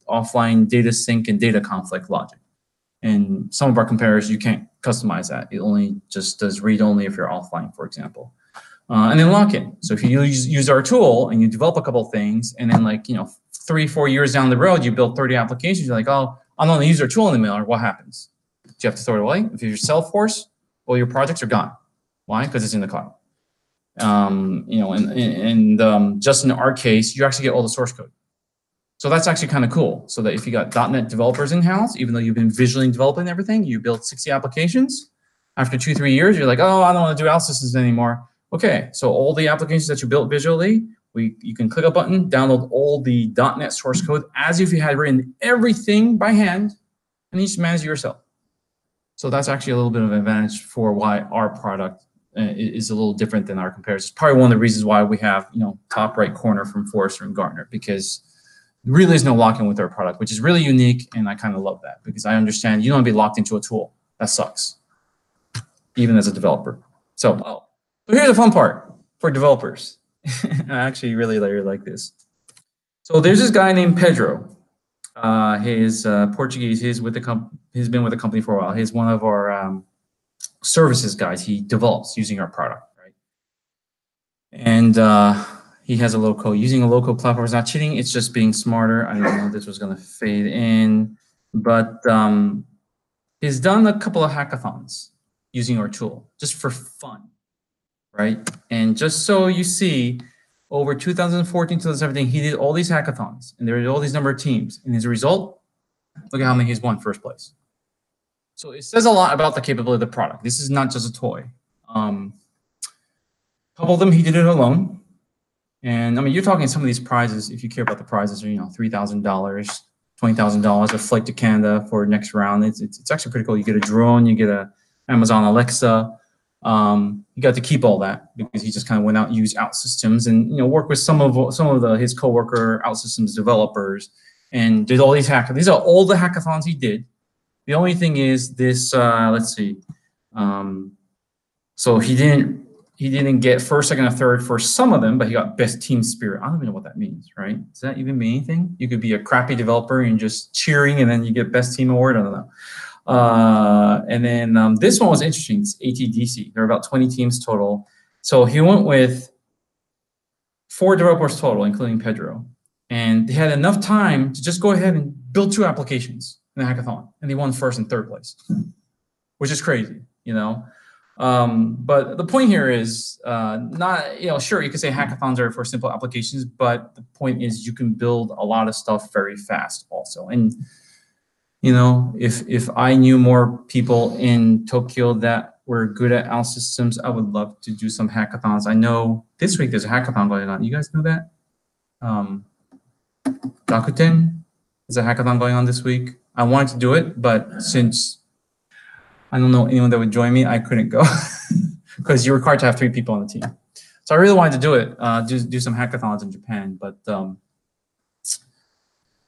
offline data sync and data conflict logic. And some of our competitors, you can't customize that. It only just does read-only if you're offline, for example. And then lock-in. So if you use our tool and you develop a couple of things, and then 3-4 years down the road, you build 30 applications, you're like, oh, I don't want to use our tool anymore. What happens? Do you have to throw it away? If you're Salesforce, all your projects are gone. Why? Because it's in the cloud. Just in our case, you actually get all the source code. So that's actually kind of cool. So that if you got .NET developers in-house, even though you've been visually developing everything, you build 60 applications. After 2-3 years, you're like, oh, I don't want to do OutSystems anymore. Okay, so all the applications that you built visually, you can click a button, download all the .NET source code as if you had written everything by hand, and you just manage it yourself. So that's actually a little bit of an advantage for why our product is a little different than our competitors. It's probably one of the reasons why we have top right corner from Forrester and Gartner, because there really is no lock-in with our product, which is really unique, and I kind of love that because I understand you don't want to be locked into a tool. That sucks, even as a developer. So here's the fun part for developers. I actually really like this. So there's this guy named Pedro. He's Portuguese. He's been with the company for a while. He's one of our services guys. He develops using our product, right? And he has a low-code. Using a low-code platform is not cheating. It's just being smarter. I didn't know this was going to fade in, but he's done a couple of hackathons using our tool just for fun. Right? And just so you see, over 2014, 2017, he did all these hackathons, and there were all these number of teams. And as a result, look at how many he's won first place. So it says a lot about the capability of the product. This is not just a toy. A couple of them, he did it alone. And I mean, you're talking some of these prizes, if you care about the prizes, are $3,000, $20,000, a flight to Canada for next round. It's actually pretty cool. You get a drone, you get a Amazon Alexa. He got to keep all that because he just kind of went out and used OutSystems and worked with some of his coworker OutSystems developers and did all these hackathons. These are all the hackathons he did. The only thing is this. Let's see. So he didn't he didn't get first, second, or third for some of them, but he got best team spirit. I don't even know what that means, right? Does that even mean anything? You could be a crappy developer and just cheering, and then you get best team award. I don't know. And then this one was interesting. It's ATDC. There are about 20 teams total. So he went with 4 developers total, including Pedro. And they had enough time to just go ahead and build 2 applications in the hackathon. And they won first and third place, which is crazy, you know? But the point here is not, you know, sure, you could say hackathons are for simple applications, but the point is you can build a lot of stuff very fast also. And, you know, if I knew more people in Tokyo that were good at OutSystems, I would love to do some hackathons. I know this week there's a hackathon going on. You guys know that? Rakuten is a hackathon going on this week. I wanted to do it, but since I don't know anyone that would join me, I couldn't go because you're required to have 3 people on the team. So I really wanted to do it, do some hackathons in Japan. But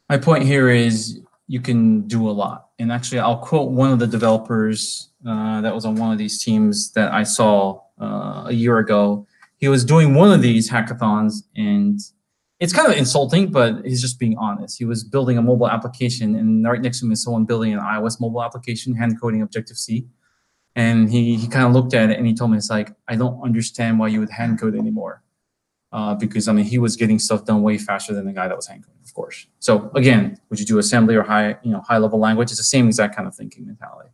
my point here is you can do a lot. And actually, I'll quote one of the developers that was on one of these teams that I saw a year ago. He was doing one of these hackathons, and it's kind of insulting, but he's just being honest. He was building a mobile application, and right next to him is someone building an iOS mobile application, hand coding Objective-C. And he kind of looked at it and he told me, it's like, I don't understand why you would hand code anymore. Because I mean, he was getting stuff done way faster than the guy that was hand coding, of course. So again, would you do assembly or high level language? It's the same exact kind of thinking mentality.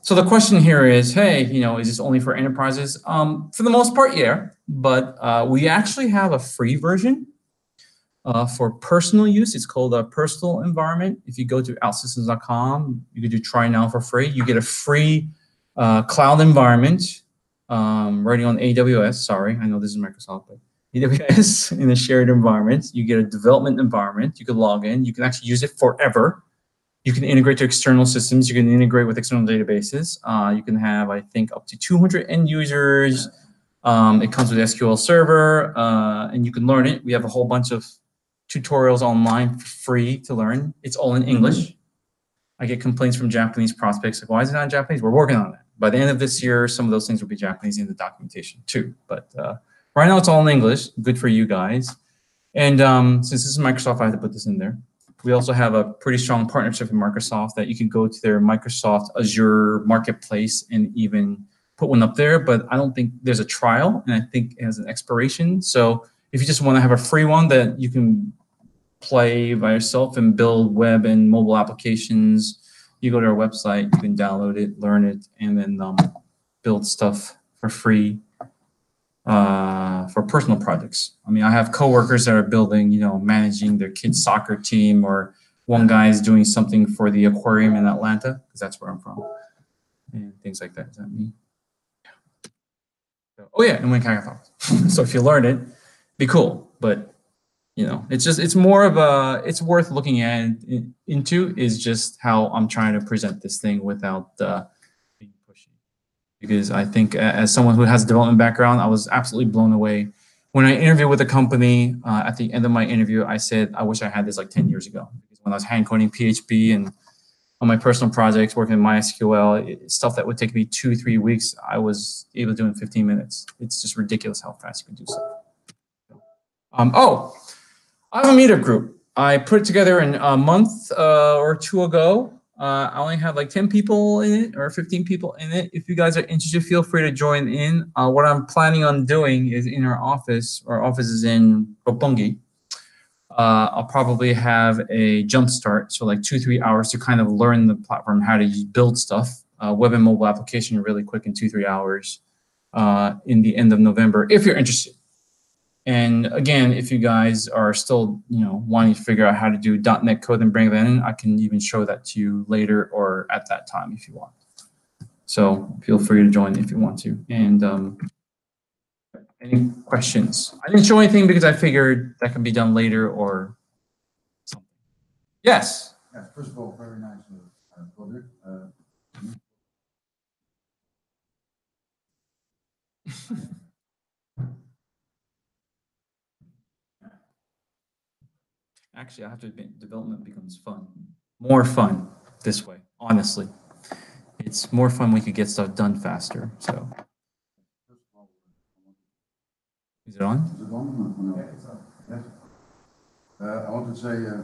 So the question here is, hey, you know, is this only for enterprises? For the most part, yeah, but we actually have a free version for personal use. It's called a personal environment. If you go to outsystems.com, you can do try now for free. You get a free cloud environment running on AWS. Sorry, I know this is Microsoft, but AWS in a shared environment. You get a development environment. You can log in. You can actually use it forever. You can integrate to external systems. You can integrate with external databases. You can have, I think, up to 200 end users. It comes with SQL Server, and you can learn it. We have a whole bunch of tutorials online for free to learn. It's all in English. I get complaints from Japanese prospects, like, why is it not in Japanese? We're working on that. By the end of this year, some of those things will be Japanese in the documentation too. But right now, it's all in English. Good for you guys. And since this is Microsoft, I have to put this in there. We also have a pretty strong partnership with Microsoft that you can go to their Microsoft Azure Marketplace and even put one up there. But I don't think there's a trial, and I think it has an expiration. So if you just want to have a free one that you can play by yourself and build web and mobile applications, you go to our website, you can download it, learn it, and then build stuff for free for personal projects. I mean, I have coworkers that are building, you know, managing their kids' soccer team, or one guy is doing something for the aquarium in Atlanta, because that's where I'm from, and things like that. Is that me? So, oh yeah, and win hackathons. So if you learn it, be cool. But you know, it's more of a, it's worth looking at into is just how I'm trying to present this thing without being pushy. Because I think as someone who has a development background, I was absolutely blown away. When I interviewed with a company, at the end of my interview, I said, I wish I had this like 10 years ago. Because when I was hand coding PHP and on my personal projects, working in MySQL, stuff that would take me 2-3 weeks, I was able to do in 15 minutes. It's just ridiculous how fast you can do stuff. Oh, I have a Meetup group. I put it together in a month or 2 ago. I only have like 10 people in it or 15 people in it. If you guys are interested, feel free to join in. What I'm planning on doing is in our office is in Roppongi. I'll probably have a jump start, so like 2-3 hours to kind of learn the platform, how to build stuff, web and mobile application really quick in 2-3 hours in the end of November, if you're interested. And again, if you guys are still, you know, wanting to figure out how to do .NET code and bring that in, I can even show that to you later or at that time if you want. So feel free to join if you want to. And any questions? I didn't show anything because I figured that can be done later or something. Yes. Yeah, first of all, very nice project. Actually, I have to admit, development becomes fun. More fun this way, honestly. It's more fun when we could get stuff done faster. So Is it on? Is it on? No. Yes. I want to say it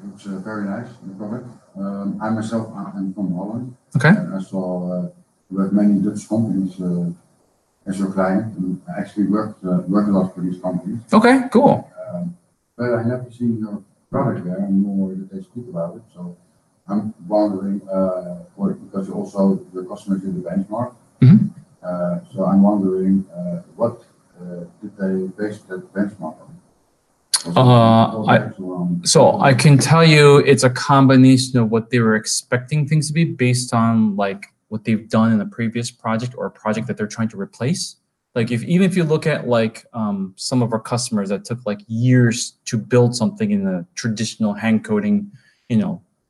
looks very nice, the product. I myself am from Holland. Okay. And I saw you have many Dutch companies as your client, and I actually work a lot for these companies. Okay, cool. But I never seen your product there, and nor did they speak about it. So I'm wondering, because you also your customers do the benchmark. Mhm. So I'm wondering, what did they base that benchmark on? So I can tell you it's a combination of what they were expecting things to be based on like what they've done in a previous project or a project that they're trying to replace. Like even if you look at like some of our customers that took like years to build something in a traditional hand coding,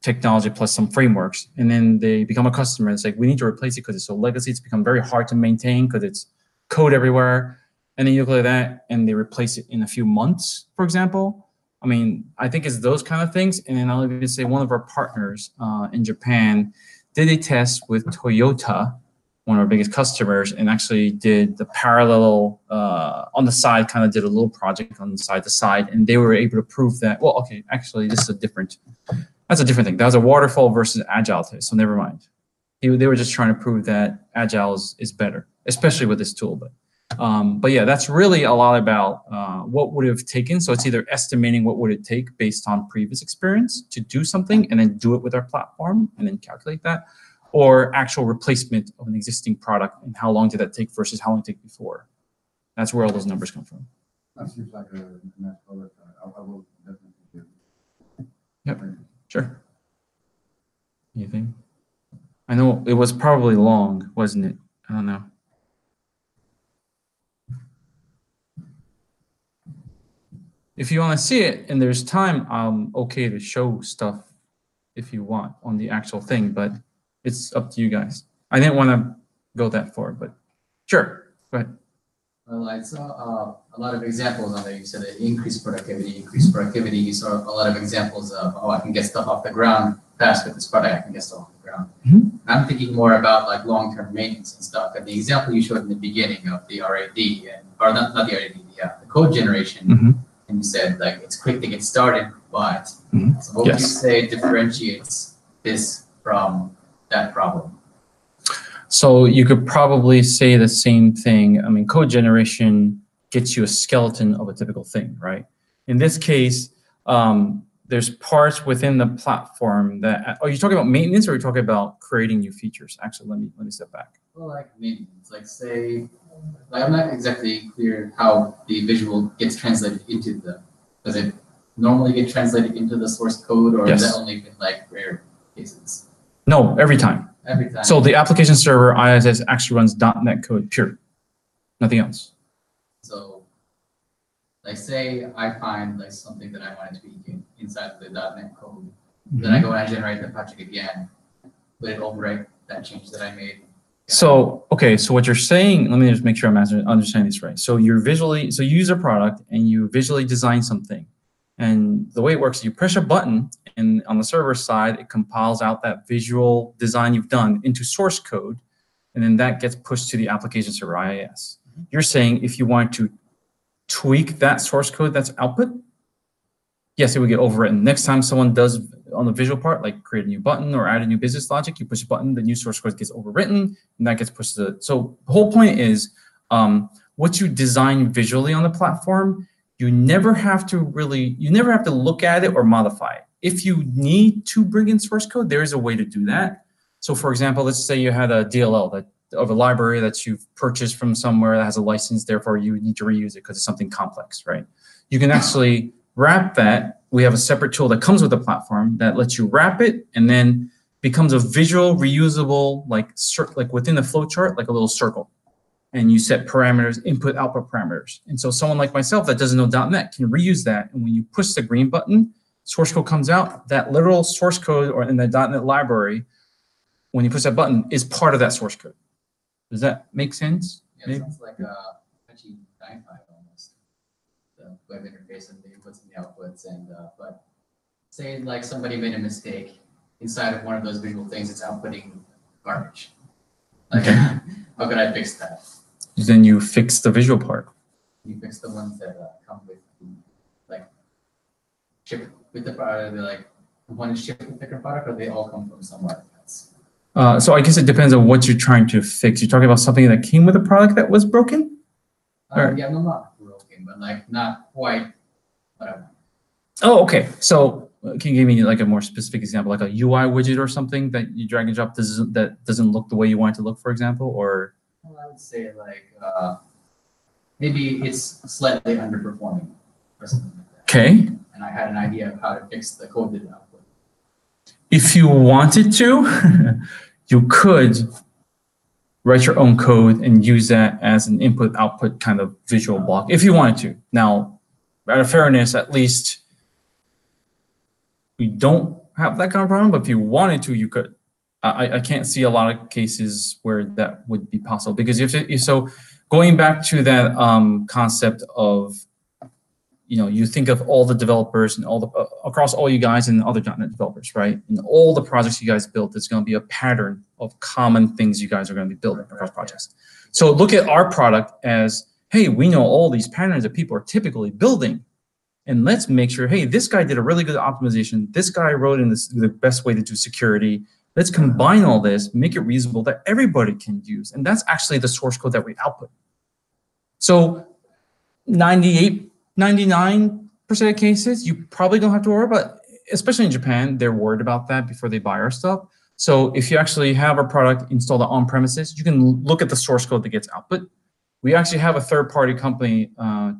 technology plus some frameworks, and then they become a customer and it's like, we need to replace it because it's so legacy, it's become very hard to maintain because it's code everywhere. And then you look at that and they replace it in a few months, for example. I mean, I think it's those kind of things. And then I'll even say one of our partners in Japan did a test with Toyota, one of our biggest customers, and actually did the parallel on the side, kind of did a little project on the side, and they were able to prove that, well, okay, actually this is that's a different thing. That was a waterfall versus agile test, so never mind. They were just trying to prove that agile is better, especially with this tool. But yeah, that's really a lot about what would have taken. So it's either estimating what would it take based on previous experience to do something and then do it with our platform and then calculate that, or actual replacement of an existing product and how long did that take versus how long it took before. That's where all those numbers come from. That seems like a nice product. I will definitely do it. Yep, sure. Anything? I know it was probably long, wasn't it? I don't know. If you want to see it and there's time, I'm okay to show stuff if you want on the actual thing, but it's up to you guys. I didn't want to go that far, but sure, go ahead. Well, I saw a lot of examples on there. You said that increased productivity. You saw a lot of examples of, oh, I can get stuff off the ground fast with this product. I can get stuff off the ground. Mm-hmm. I'm thinking more about like long-term maintenance and stuff. And the example you showed in the beginning of the RAD, or not the RAD, the code generation. Mm-hmm. And you said like it's quick to get started, but Mm-hmm. so what would you say differentiates this from that problem? So you could probably say the same thing. I mean, code generation gets you a skeleton of a typical thing, right? In this case, there's parts within the platform that, are you talking about maintenance or are you talking about creating new features? Actually, let me step back. Well, like maintenance, like say, like I'm not exactly clear how the visual gets translated into does it normally get translated into the source code, or Yes. is that only in like rare cases? No, every time. Every time. So the application server ISS actually runs .NET code, pure, nothing else. So, like say I find like something that I want to tweak inside of the .NET code, then I go and I generate the project again. Would it overwrite that change that I made? So, okay, so what you're saying, let me just make sure I'm understanding this right. So you use a product and you visually design something. And the way it works, you push a button and on the server side, it compiles out that visual design you've done into source code. And then that gets pushed to the application server IIS. You're saying if you want to tweak that source code that's output, yes, it would get overwritten. Next time someone does on the visual part, like create a new button or add a new business logic, you push a button, the new source code gets overwritten, and that gets pushed to the, so the whole point is what you design visually on the platform, you never have to look at it or modify it. If you need to bring in source code, there is a way to do that. So for example, let's say you had a DLL of a library that you've purchased from somewhere that has a license, therefore you need to reuse it because it's something complex, right? You can actually wrap that. We have a separate tool that comes with the platform that lets you wrap it and then becomes a visual reusable, like within the flowchart, like a little circle. And you set parameters, input, output parameters. And so someone like myself that doesn't know .NET can reuse that. And when you push the green button, source code comes out. That literal source code or in the .NET library, when you push that button, is part of that source code. Does that make sense? Yeah, it sounds like a Apache 9.5 almost. The web interface and the inputs and the outputs. And but say like somebody made a mistake inside of one of those visual things, it's outputting garbage. Like, Okay. How could I fix that? Then you fix the visual part. You fix the ones that come with, like, ship with the product. They're like, one is shipped with a different product, or they all come from somewhere else? So I guess it depends on what you're trying to fix. You're talking about something that came with a product that was broken? Yeah, no, not broken, but like not quite whatever. Oh, okay. So can you give me like a more specific example, like a UI widget or something that you drag and drop that doesn't look the way you want it to look, for example, or? Well, I would say like maybe it's slightly underperforming or something like that. Okay. And I had an idea of how to fix the code that output. If you wanted to, you could write your own code and use that as an input-output kind of visual block if you wanted to. Now, out of fairness, at least we don't have that kind of problem, but if you wanted to, you could. I can't see a lot of cases where that would be possible because so going back to that concept of, you think of all the developers and all the across all you guys and other .NET developers, right? And all the projects you guys built, there's going to be a pattern of common things you guys are going to be building across projects. So look at our product as, hey, we know all these patterns that people are typically building. And let's make sure, hey, this guy did a really good optimization. This guy wrote in the best way to do security. Let's combine all this, make it reasonable that everybody can use. And that's actually the source code that we output. So 99% of cases, you probably don't have to worry about, especially in Japan, they're worried about that before they buy our stuff. So if you actually have a product installed on premises, you can look at the source code that gets output. We actually have a third-party company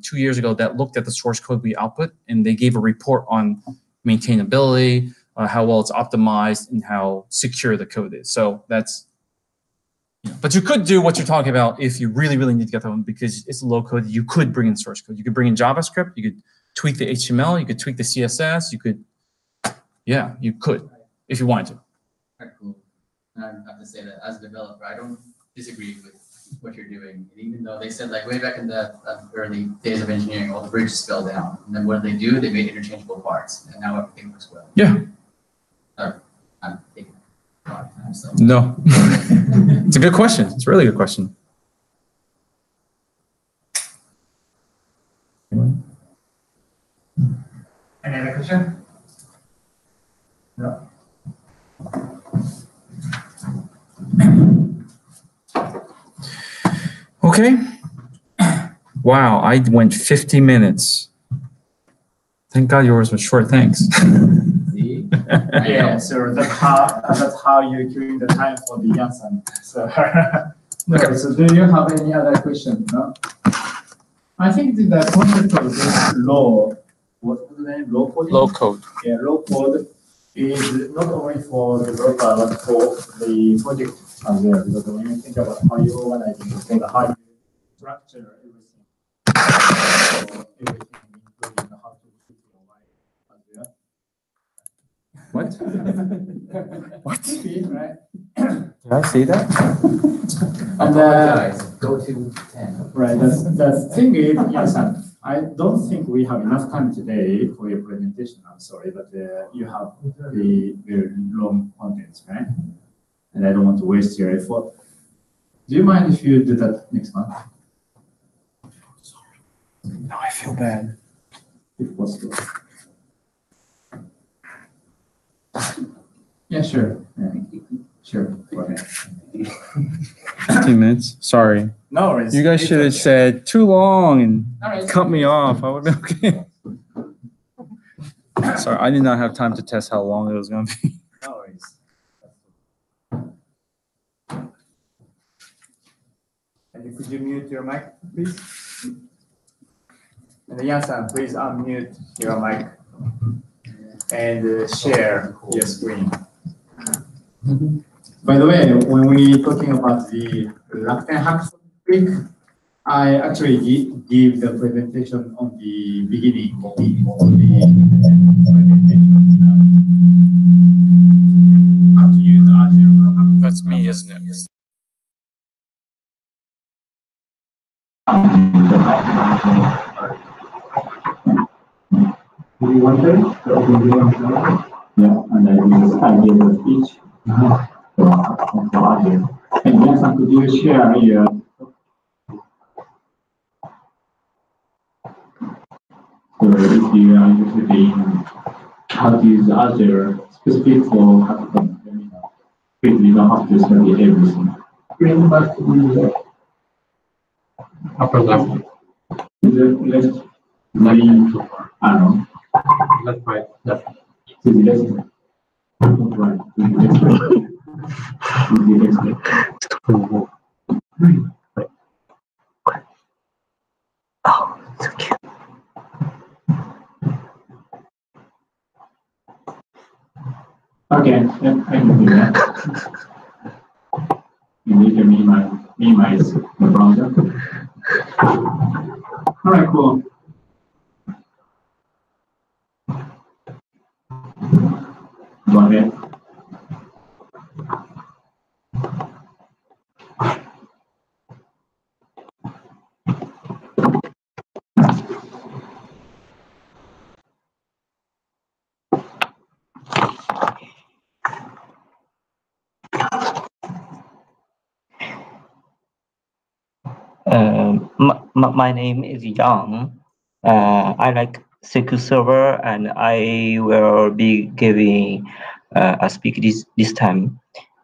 2 years ago that looked at the source code we output, and they gave a report on maintainability, how well it's optimized, and how secure the code is. So that's, but you could do what you're talking about if you really, really need to get that one because it's low code. You could bring in source code. You could bring in JavaScript. You could tweak the HTML. You could tweak the CSS. You could, yeah, you could if you wanted to. Very cool. And I have to say that as a developer, I don't disagree with what you're doing. And even though they said like way back in the early days of engineering, all the bridges fell down. And then what did they do? They made interchangeable parts. And now everything works well. Yeah. I'm taking a lot of time, so. No. It's a good question. It's a really good question. Any other question? No. Okay. Wow, I went 50 minutes. Thank God yours was short. Thanks. See? Yeah, so that's how you killing the time for the answer. So, no, Okay. so do you have any other question? No? I think the concept of this low, what was the name? Low code? Low code. Yeah, low code is not only for the developer, but for the project as well. Because when you think about how you organize the how you structure everything, so everything including how to put your life as well. What? What? Right? Did I say that? And Apologize. Go to 10. right, the thing is, yes, I don't think we have enough time today for your presentation. I'm sorry, but you have the very long contents, right? And I don't want to waste your effort. Do you mind if you do that next month? No, I feel bad. If possible. Yeah, sure. Yeah. Sure. Go ahead. 15 minutes. Sorry. No worries. You guys It's should have okay. said too long and All right. cut me off. I would have been okay. Sorry, I did not have time to test how long it was going to be. No worries. And could you mute your mic, please? And Yan-san, please unmute your mic and share your screen. By the way, when we talking about the Rakuten Hackathon week, I actually give the presentation on the beginning of the presentation. How to use Azure for Hackathon. That's me, isn't it? Do you want it? Yeah, and I give the speech. And Yan-san, could you share your So if you are interested in how to use Azure specific for hackathon, then you don't have to study everything. Bring back to the upper left. Left, I don't know. Left, right, left. To the left. Right. To the left. To the left. Oh, so cute. Okay, yeah, I can do that. You need to minimize the browser. All right, cool. Go ahead. My name is Yang. I like SQL Server, and I will be giving a speak this time.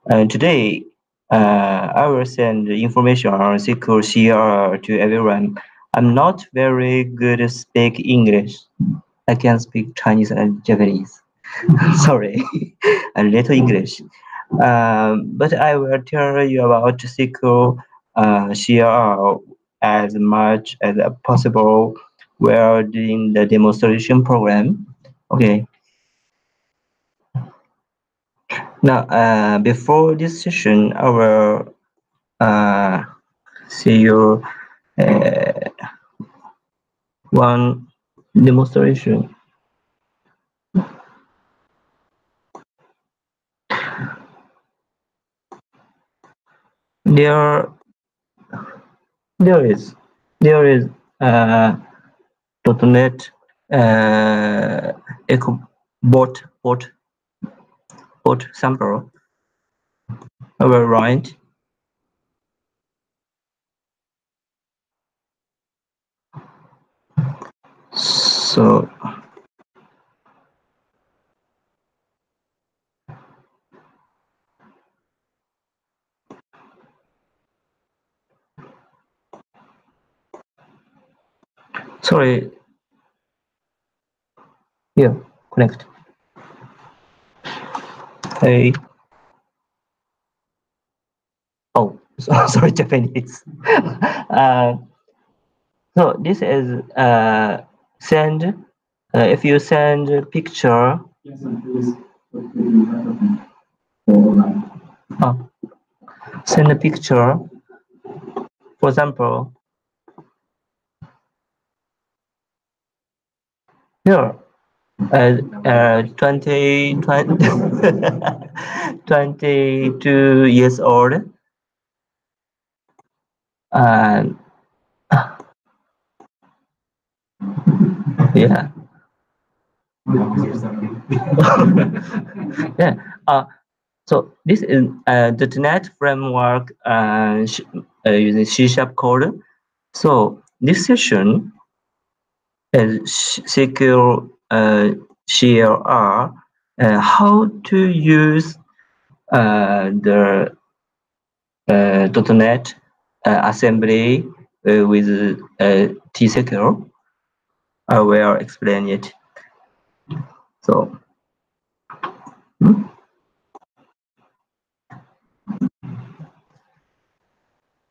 Today, I will send information on SQL CLR to everyone. I'm not very good at speak English. I can speak Chinese and Japanese. Sorry, a little English. But I will tell you about SQL CLR as much as possible while doing the demonstration program. Okay. Now, before this session, I will see you one demonstration. There is .NET echo bot sample. I will write. So sorry. Here, connect. Hey. Oh, sorry, Japanese. So this is send. If you send a picture. Yes, please. Oh, send a picture. For example, here, 22 years old, and yeah. Yeah. So this is the .NET framework using C# code. So this session is SQL CLR, how to use the .NET assembly with T-SQL. I will explain it. So.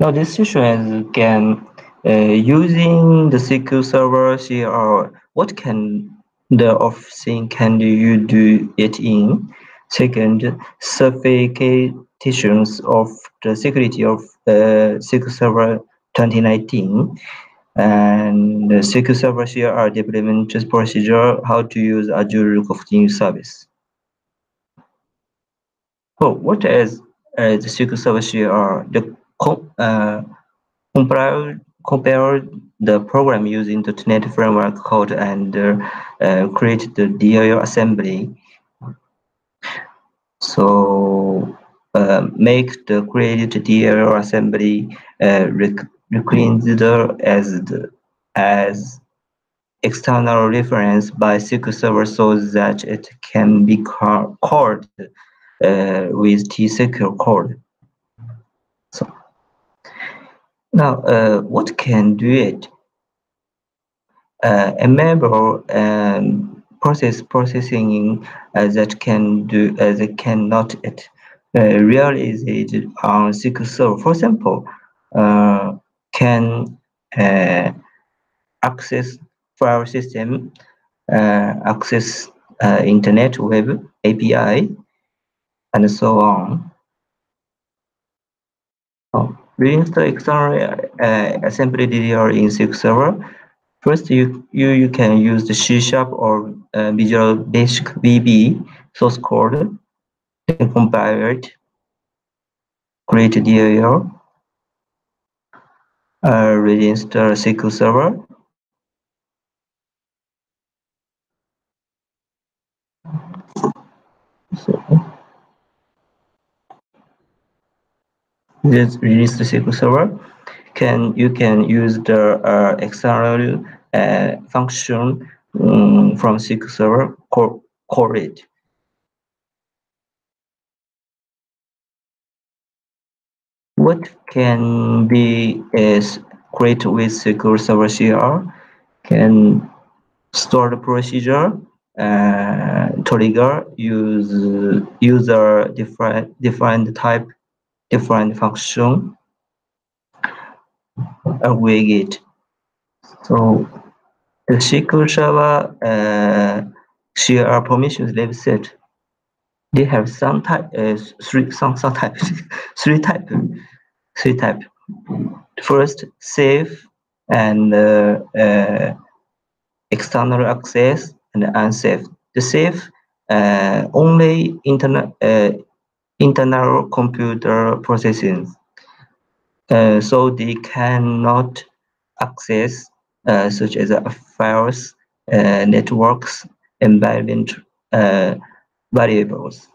Now this session can using the SQL Server CLR. What can the thing can you do it in? Second, certifications of the security of SQL Server 2019, and the SQL Server CLR deployment procedure. How to use Azure Continuous Service. So what is the SQL Server CLR? The compare the program using the .NET framework code and create the DIO assembly. So make the created DIO assembly required as external reference by SQL Server so that it can be called with T-SQL code. So now, what can do it? Enable processing that can do that cannot it realize it on SQL Server. For example, can access file system, access internet web API, and so on. Reinstall external assembly DDR in SQL Server. First, you can use the C# or Visual Basic VB source code, then compile it, create DLL, reinstall SQL Server. So, this release the SQL Server. You can use the external function from SQL Server, call it. What can be is create with SQL Server CLR, can store the procedure, trigger, user defined type, defined function, aggregate. So the SQL Server CLR permissions level set. They have some type, three type. First, safe and external access and unsafe. The safe only internal computer processing, so they cannot access such as files, networks, environment variables.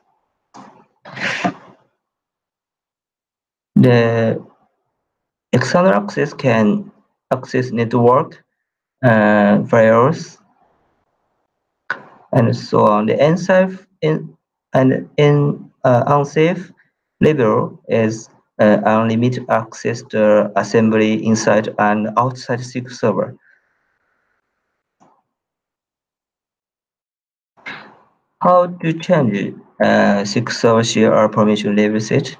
The external access can access network files and so on. The unsafe unsafe level is unlimited access to assembly inside and outside SQL Server. How to change SQL Server CLR permission level set?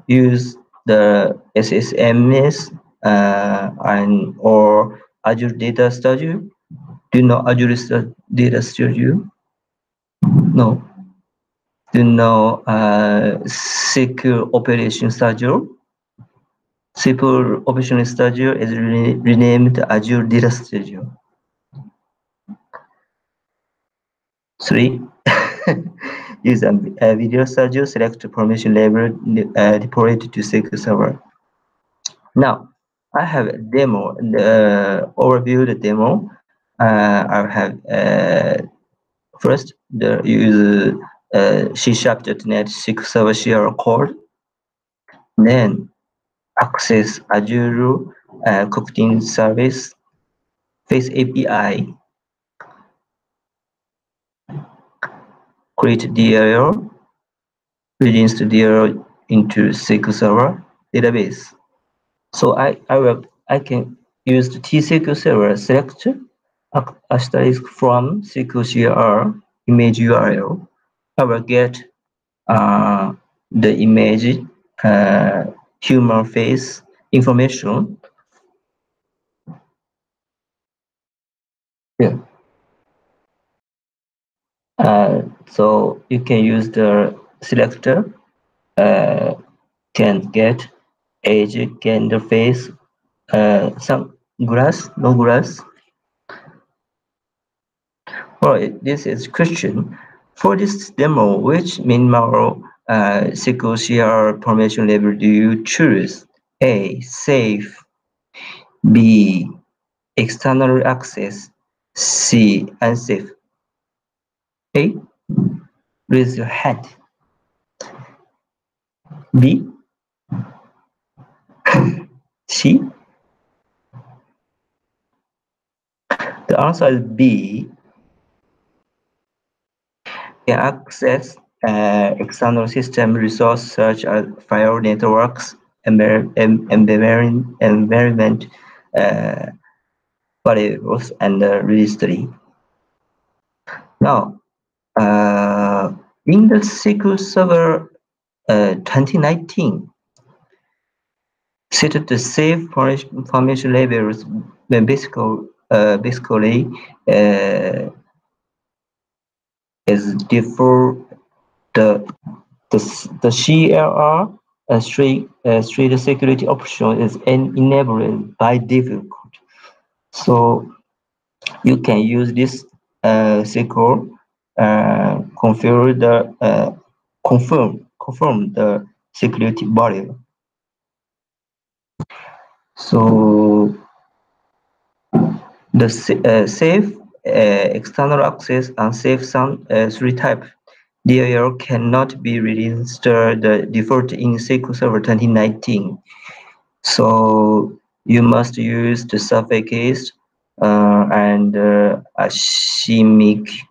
Use the SSMS and or Azure Data Studio. Do you know Azure Data Studio? No. Do you know SQL Operation Studio? SQL Operation Studio is renamed Azure Data Studio. 3. Use a Video Studio, select permission level, deploy it to SQL Server. Now, I have a demo, overview the demo. I have first use C#.NET SQL Server CLR code, then access Azure Cooking Service, Face API, create DLL, reinstall DLL into SQL Server database. So I can use the T-SQL Server select asterisk from SQL CLR image URL. I will get the image human face information. Yeah. So you can use the selector, can get age, gender, face, some grass, no grass. Well, this is question. For this demo, which minimal SQL CLR permission level do you choose? A, safe. B, external access. C, unsafe. A, raise your hand. B, C. The answer is B. Can access external system resources such as file networks, environment variables, and registry. Now, in the SQL Server 2019, set the safe permission labels basically is default the CLR strict security option is enabled by default. So you can use this SQL confirm the security barrier. So the safe external access and safe SAN 3 type DIR cannot be registered the default in SQL Server 2019. So you must use the suffix and asymmetric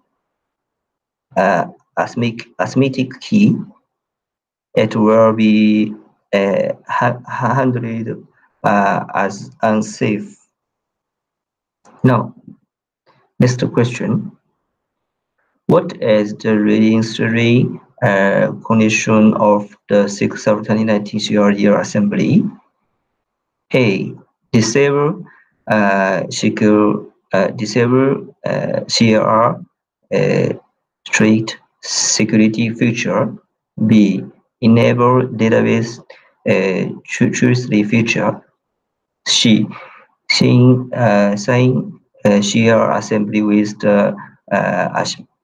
key. It will be handled as unsafe. Now, next question. What is the registry condition of the SQL Server 2019 CLR assembly? A. Disable CLR strict security feature. B. Enable database truthful feature. C. Sign CLR assembly with the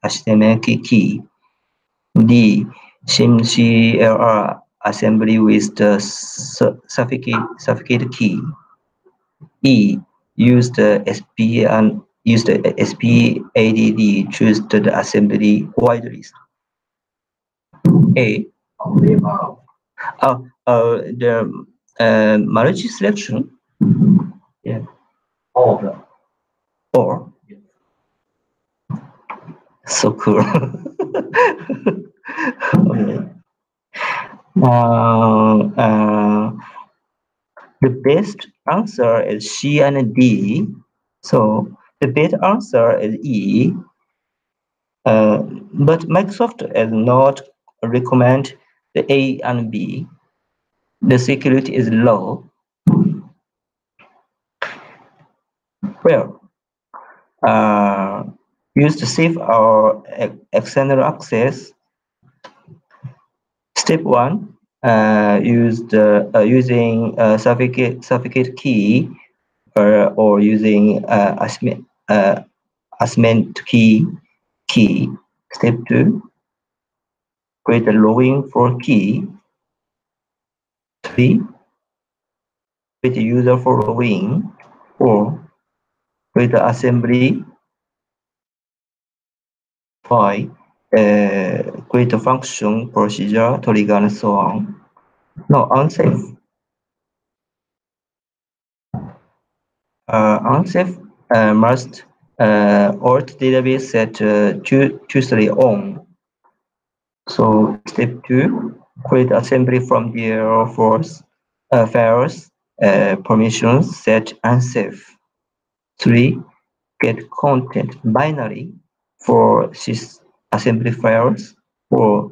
asymmetric key. D. Sim CLR assembly with the suffix key. E. Use the SPADD. Choose the assembly whitelist. A. The multi selection. Yeah. Or. So cool. Okay. The best answer is C and D. So the best answer is E. But Microsoft does not recommend the A and B. The security is low. Well, use to save our external access. Step 1, using suffix key or using asymmetric key. Step 2, create a login for key. 3, create a user for login. 4, create the assembly. 5, create a function, procedure, trigger, and so on. No, unsafe. Unsafe must alt database set truthfully on. So step 2, create assembly from the files permissions set unsafe. 3, get content binary for sys assembly files. 4,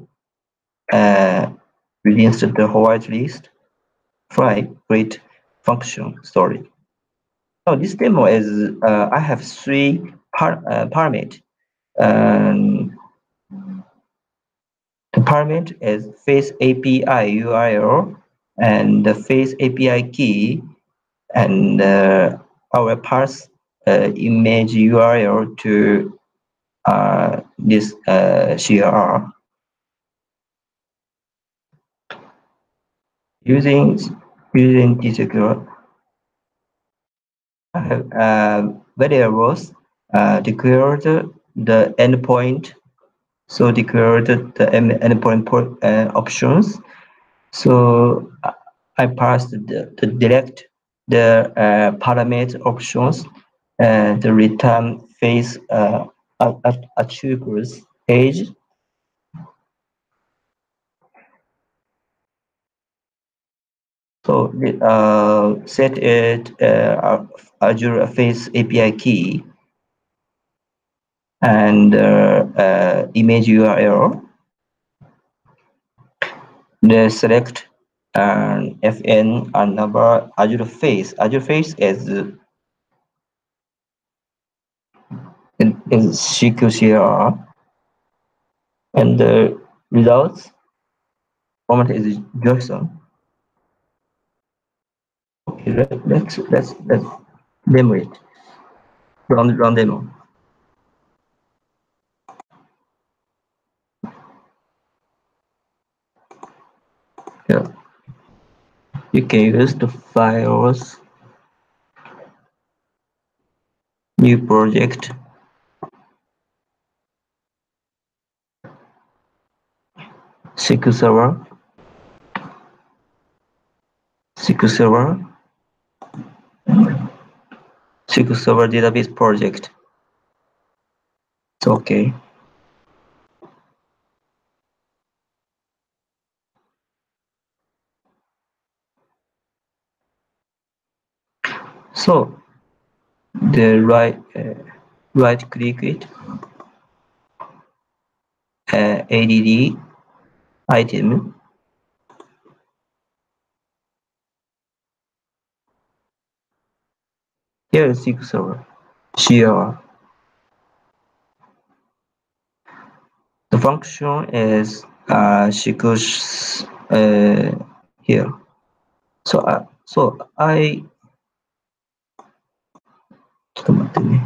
release the whitelist. 5, create function story. So this demo is I have 3 parameters. The parameter is face API URL and the face API key and our parse image URL to this CLR. Using TCL, variables declared the endpoint. So declared the endpoint options. So I passed the direct the parameter options the return phase attributes age. So set it Azure Face API key and image URL. Then select FN and number Azure Face. Azure Face is SQL CLR, and the results format is JSON. Okay, let's demo it. Run demo. Yeah, you can use the files, new project, SQL Server, SQL Server, SQL Server database project. It's okay. So the right click it, add item. Here is SQL Server. CLR. The function is SQL here. So I ちょっと待ってね。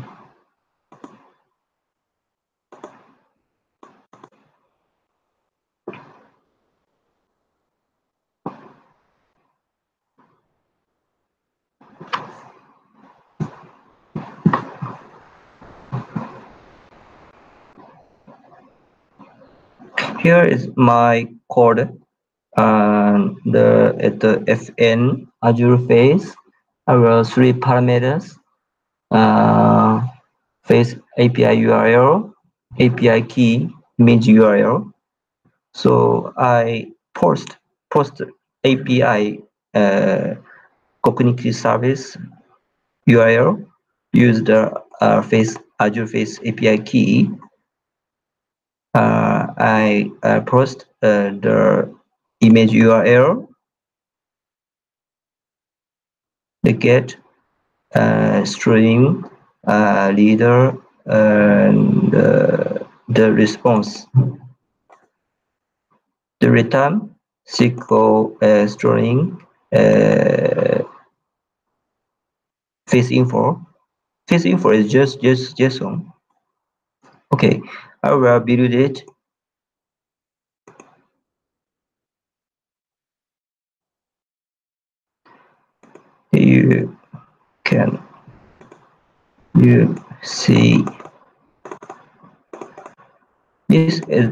Here is my code and the FN Azure Face. I will 3 parameters. Face API URL, API key, image URL. So I post API cognitive service URL, use the Azure Face API key. I post the image URL, the get string leader, and the response. The return SQL string face info. Face info is just JSON. Okay, I will build it. You see this is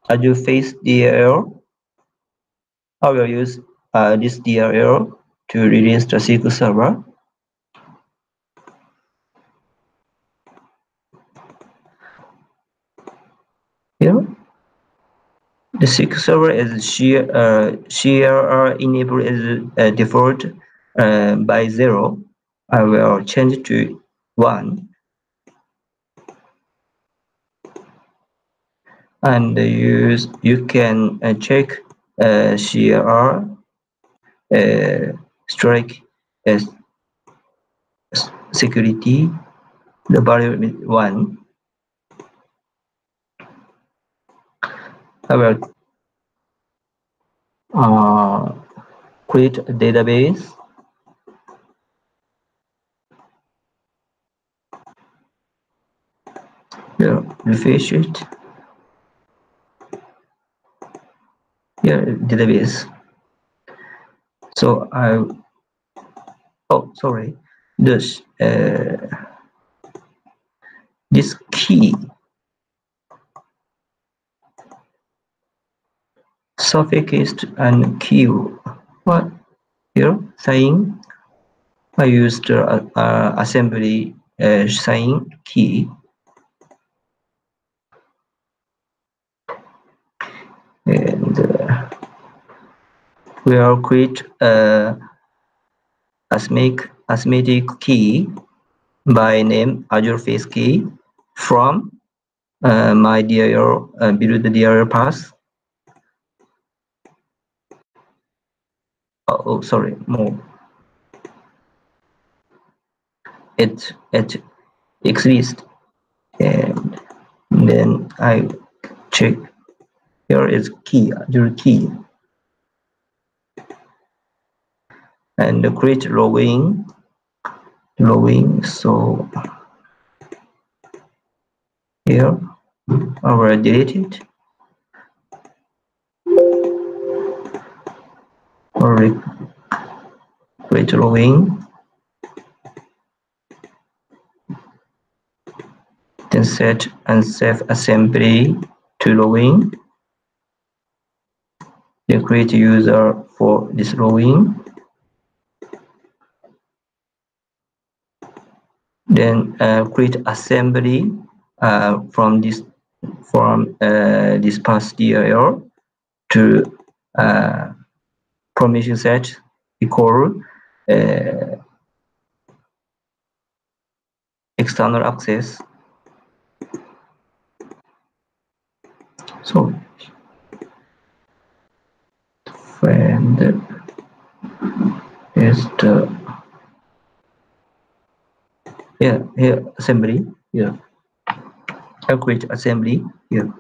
Azure Face DLL. I will use this DLL to release the SQL Server. Here, the SQL Server is CLR enabled as default by 0. I will change it to 1. And you can check CLR strike as security. The value is 1. I will create a database. Yeah, refresh it. Yeah, database. So sorry, this key suffix and key. What here saying? I used assembly sign key, and we'll create arithmetic key by name Azure Face key from my dir build dir path. Oh, sorry, more. It exists, and then I check. Here is key, Azure key, and create login. So here I will delete it. Or create login. Then set unsafe assembly to login. Then create user for this login. Then create assembly from this path dir to permission set equal external access. So and is the here assembly here. I'll create assembly here.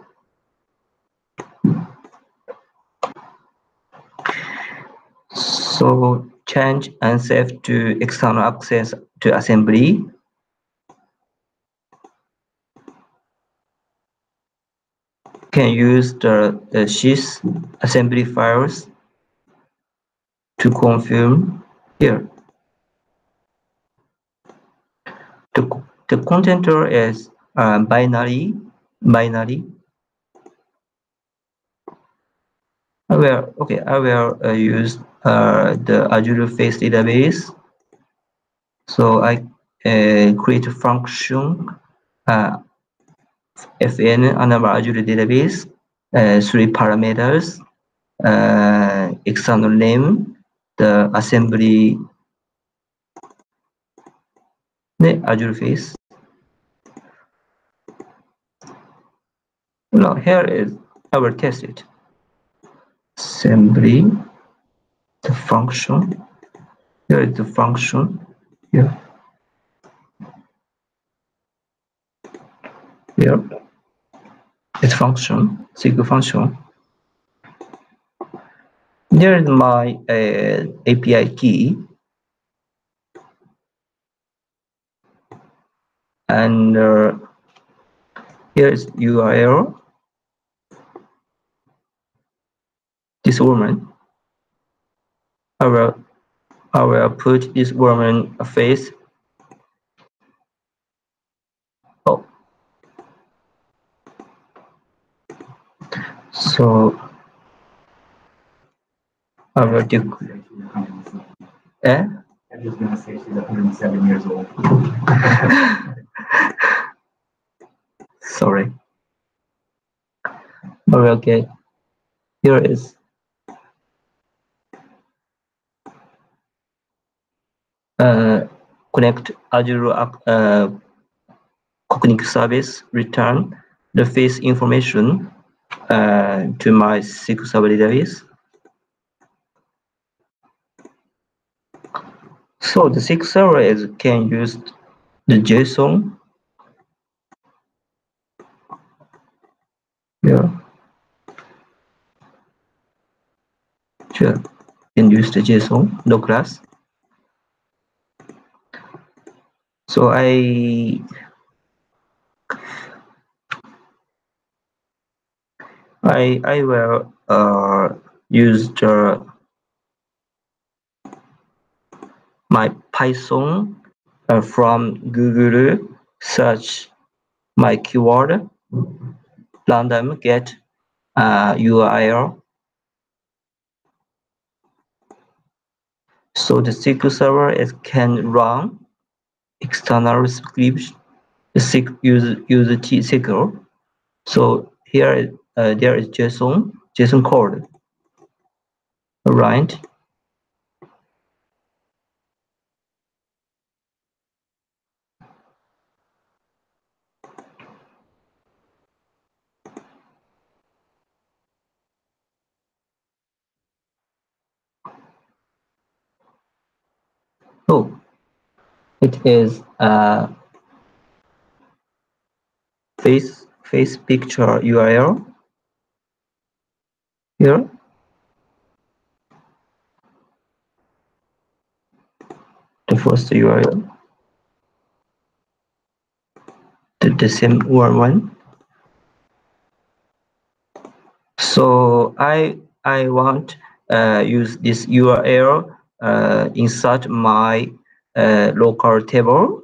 So change unsafe to external access to assembly. Can use the sys assembly files to confirm here. The contenter is binary. I will use the Azure Face database. So I create a function fn another Azure database, 3 parameters, external name, the assembly, the Azure Face. No, here is I will test it. Assembly, the function. Here is the function. Here. It's function, SQL function. There is my API key, and here is URL. This woman. I will put this woman face. Oh, so I will do. I'm just gonna say she's 107 years old. Sorry. Okay. Here is connect Azure Cognitive Service, return the face information to my SQL Server database. So the SQL Server can use the JSON. Yeah. Sure. Can use the JSON, no class. So I will use my Python from Google, search my keyword, random get URL. So the SQL Server can run external scripts use T-SQL. So here there is JSON code. Right. Oh, it is face picture URL here. The first URL, the same one. So I want use this URL inside my local table.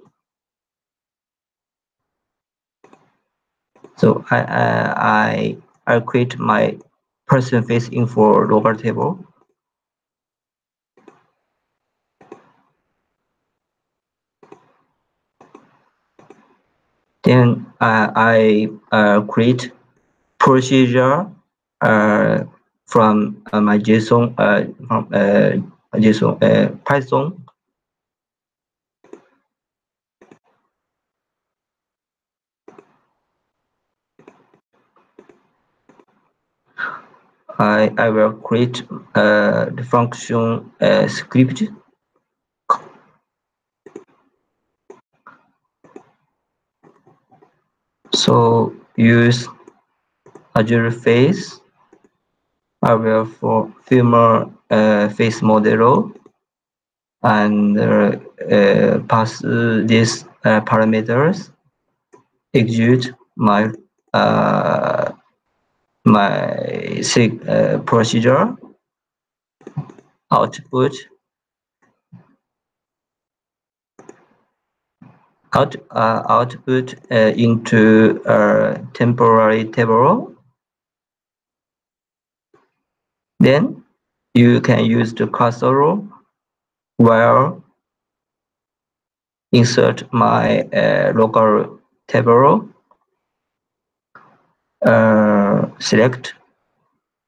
So I create my person face info local table. Then I create procedure from my JSON Python. I will create the function script. So use Azure Face. I will for firmware face model and pass these parameters. Execute my procedure. Output into a temporary table. Then you can use the cursor while insert my local table. Select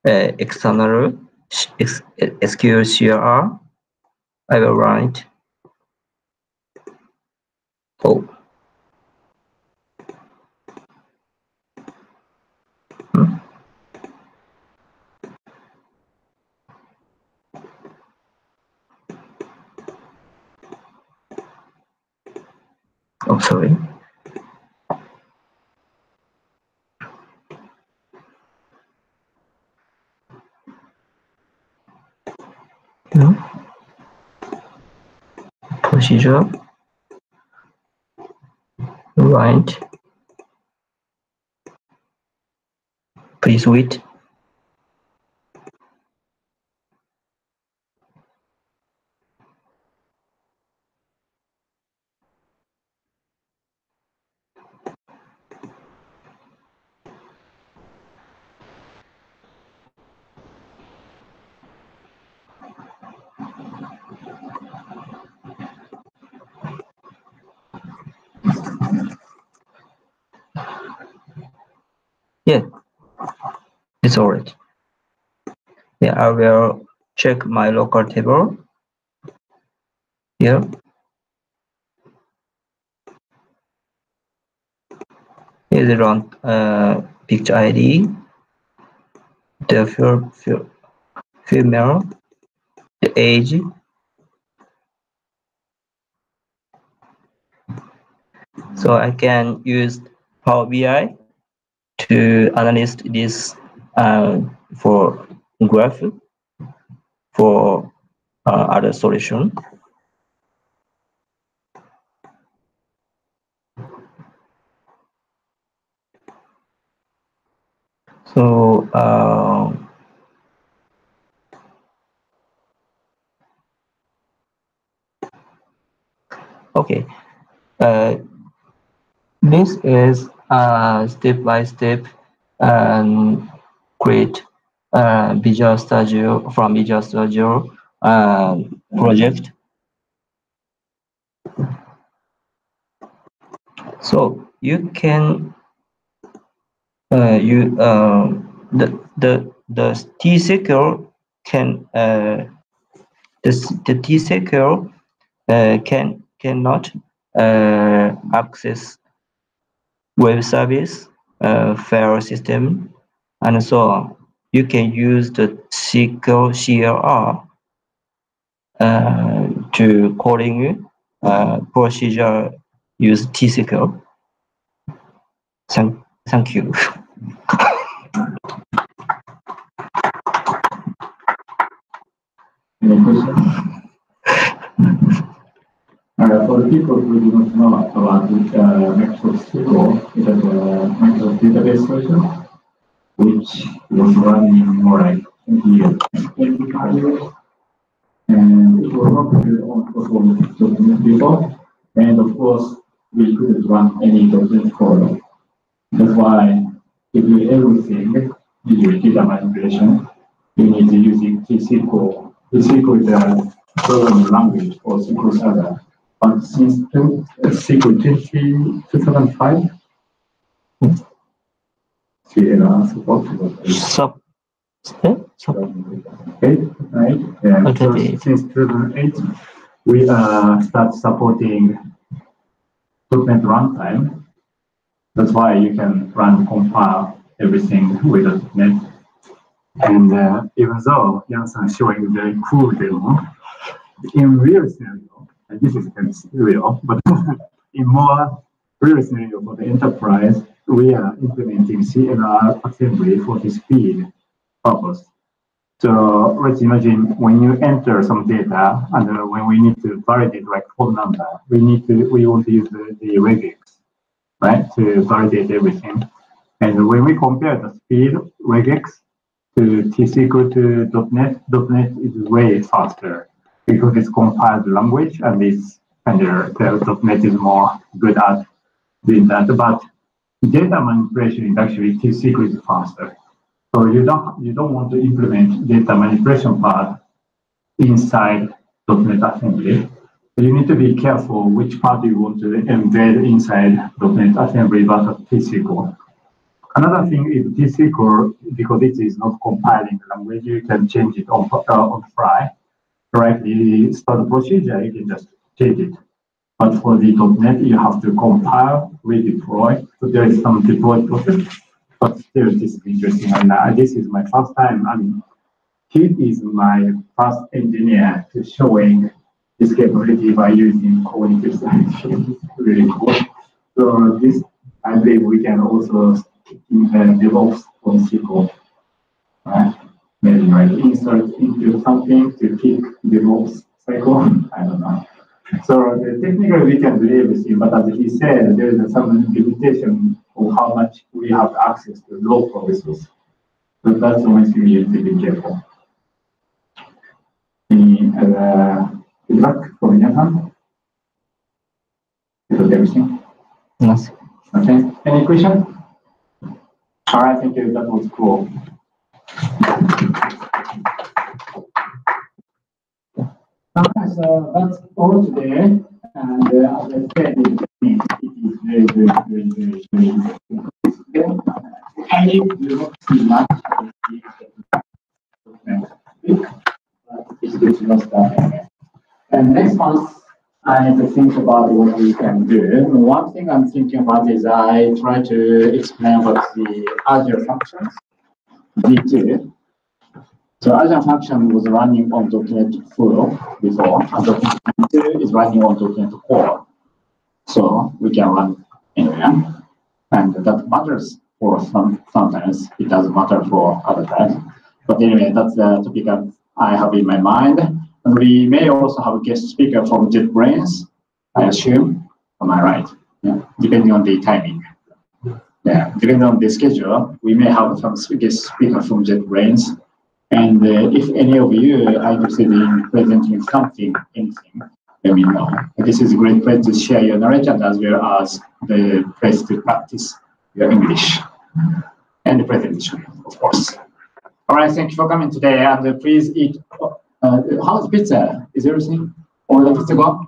external SQL CLR. I will run it. Oh. Oh, sorry. No. Procedure. Right. Please wait. Yeah, it's all right. Yeah, I will check my local table here. Here's the picture ID, the female, the age. So I can use Power BI to analyze this for graph for other solution. So okay, this is step by step and create Visual Studio from Visual Studio project. So you can the T-SQL can the T-SQL cannot access web service, file system, and so on. You can use the SQL CLR to calling procedure use T-SQL. Thank you. Any questions? For the people who do not know about Microsoft SQL, it is a Microsoft database solution, which was running more like 20 years, 25 years. And it was not built on performance before. And of course, we couldn't run any .NET code. That's why to do everything, usually data manipulation, you need to use T-SQL. T-SQL is a programming language for SQL Server. But since SQL 2005, CLR support. Right? Yeah. So since 2008, we start supporting .NET runtime. That's why you can compile everything with .NET. And even though Jan-san is showing a very cool demo, in real scenario, and this is kind of real, but in more real scenario for the enterprise, we are implementing CLR assembly for the speed purpose. So let's imagine when you enter some data, and when we need to validate like phone number, we want to use the regex, right, to validate everything. And when we compare the speed regex to T-SQL to .NET, .NET is way faster because it's compiled language, and it's .NET is more good at doing that. But data manipulation is actually T-SQL is faster. So you don't want to implement data manipulation part inside .NET Assembly. So you need to be careful which part you want to embed inside .NET Assembly versus T-SQL. Another thing is T-SQL, because it is not compiling the language, you can change it on the fly. Correctly start the procedure, you can just change it. But for the .NET, you have to compile, redeploy. So there is some deploy process. But still, this is interesting, and this is my first time. I mean, he is my first engineer to showing this capability by using cognitive science. It's really cool. So this, I believe, we can also develop on SQL, right? Maybe like insert into something to pick DevOps cycle. I don't know. So technically we can do everything, but as he said, there is some limitation of how much we have access to local resources. So that's the one thing you need to be careful. Any other feedback from Nathan? Is that everything? Yes. Okay. Any question? All right, thank you. That was cool. So that's all today. And as I said, it is very, very, very, very interesting. I do not see much of but it's good to know stuff. And next month, I need to think about what we can do. One thing I'm thinking about is I try to explain what the Azure functions D2. So Azure function was running on .NET Full before, and .NET 2 is running on .NET Core. So we can run anywhere, and that matters for sometimes. It doesn't matter for other times. But anyway, that's the topic that I have in my mind. And we may also have a guest speaker from JetBrains, I assume. Am I right? Yeah, depending on the timing. Yeah, depending on the schedule, we may have some guest speaker from JetBrains. And if any of you are interested in presenting something, anything, let me know. This is a great place to share your knowledge, and as well as the place to practice your English and the presentation, of course. All right, thank you for coming today, and please eat How's pizza? Is everything? Or the pizza go up?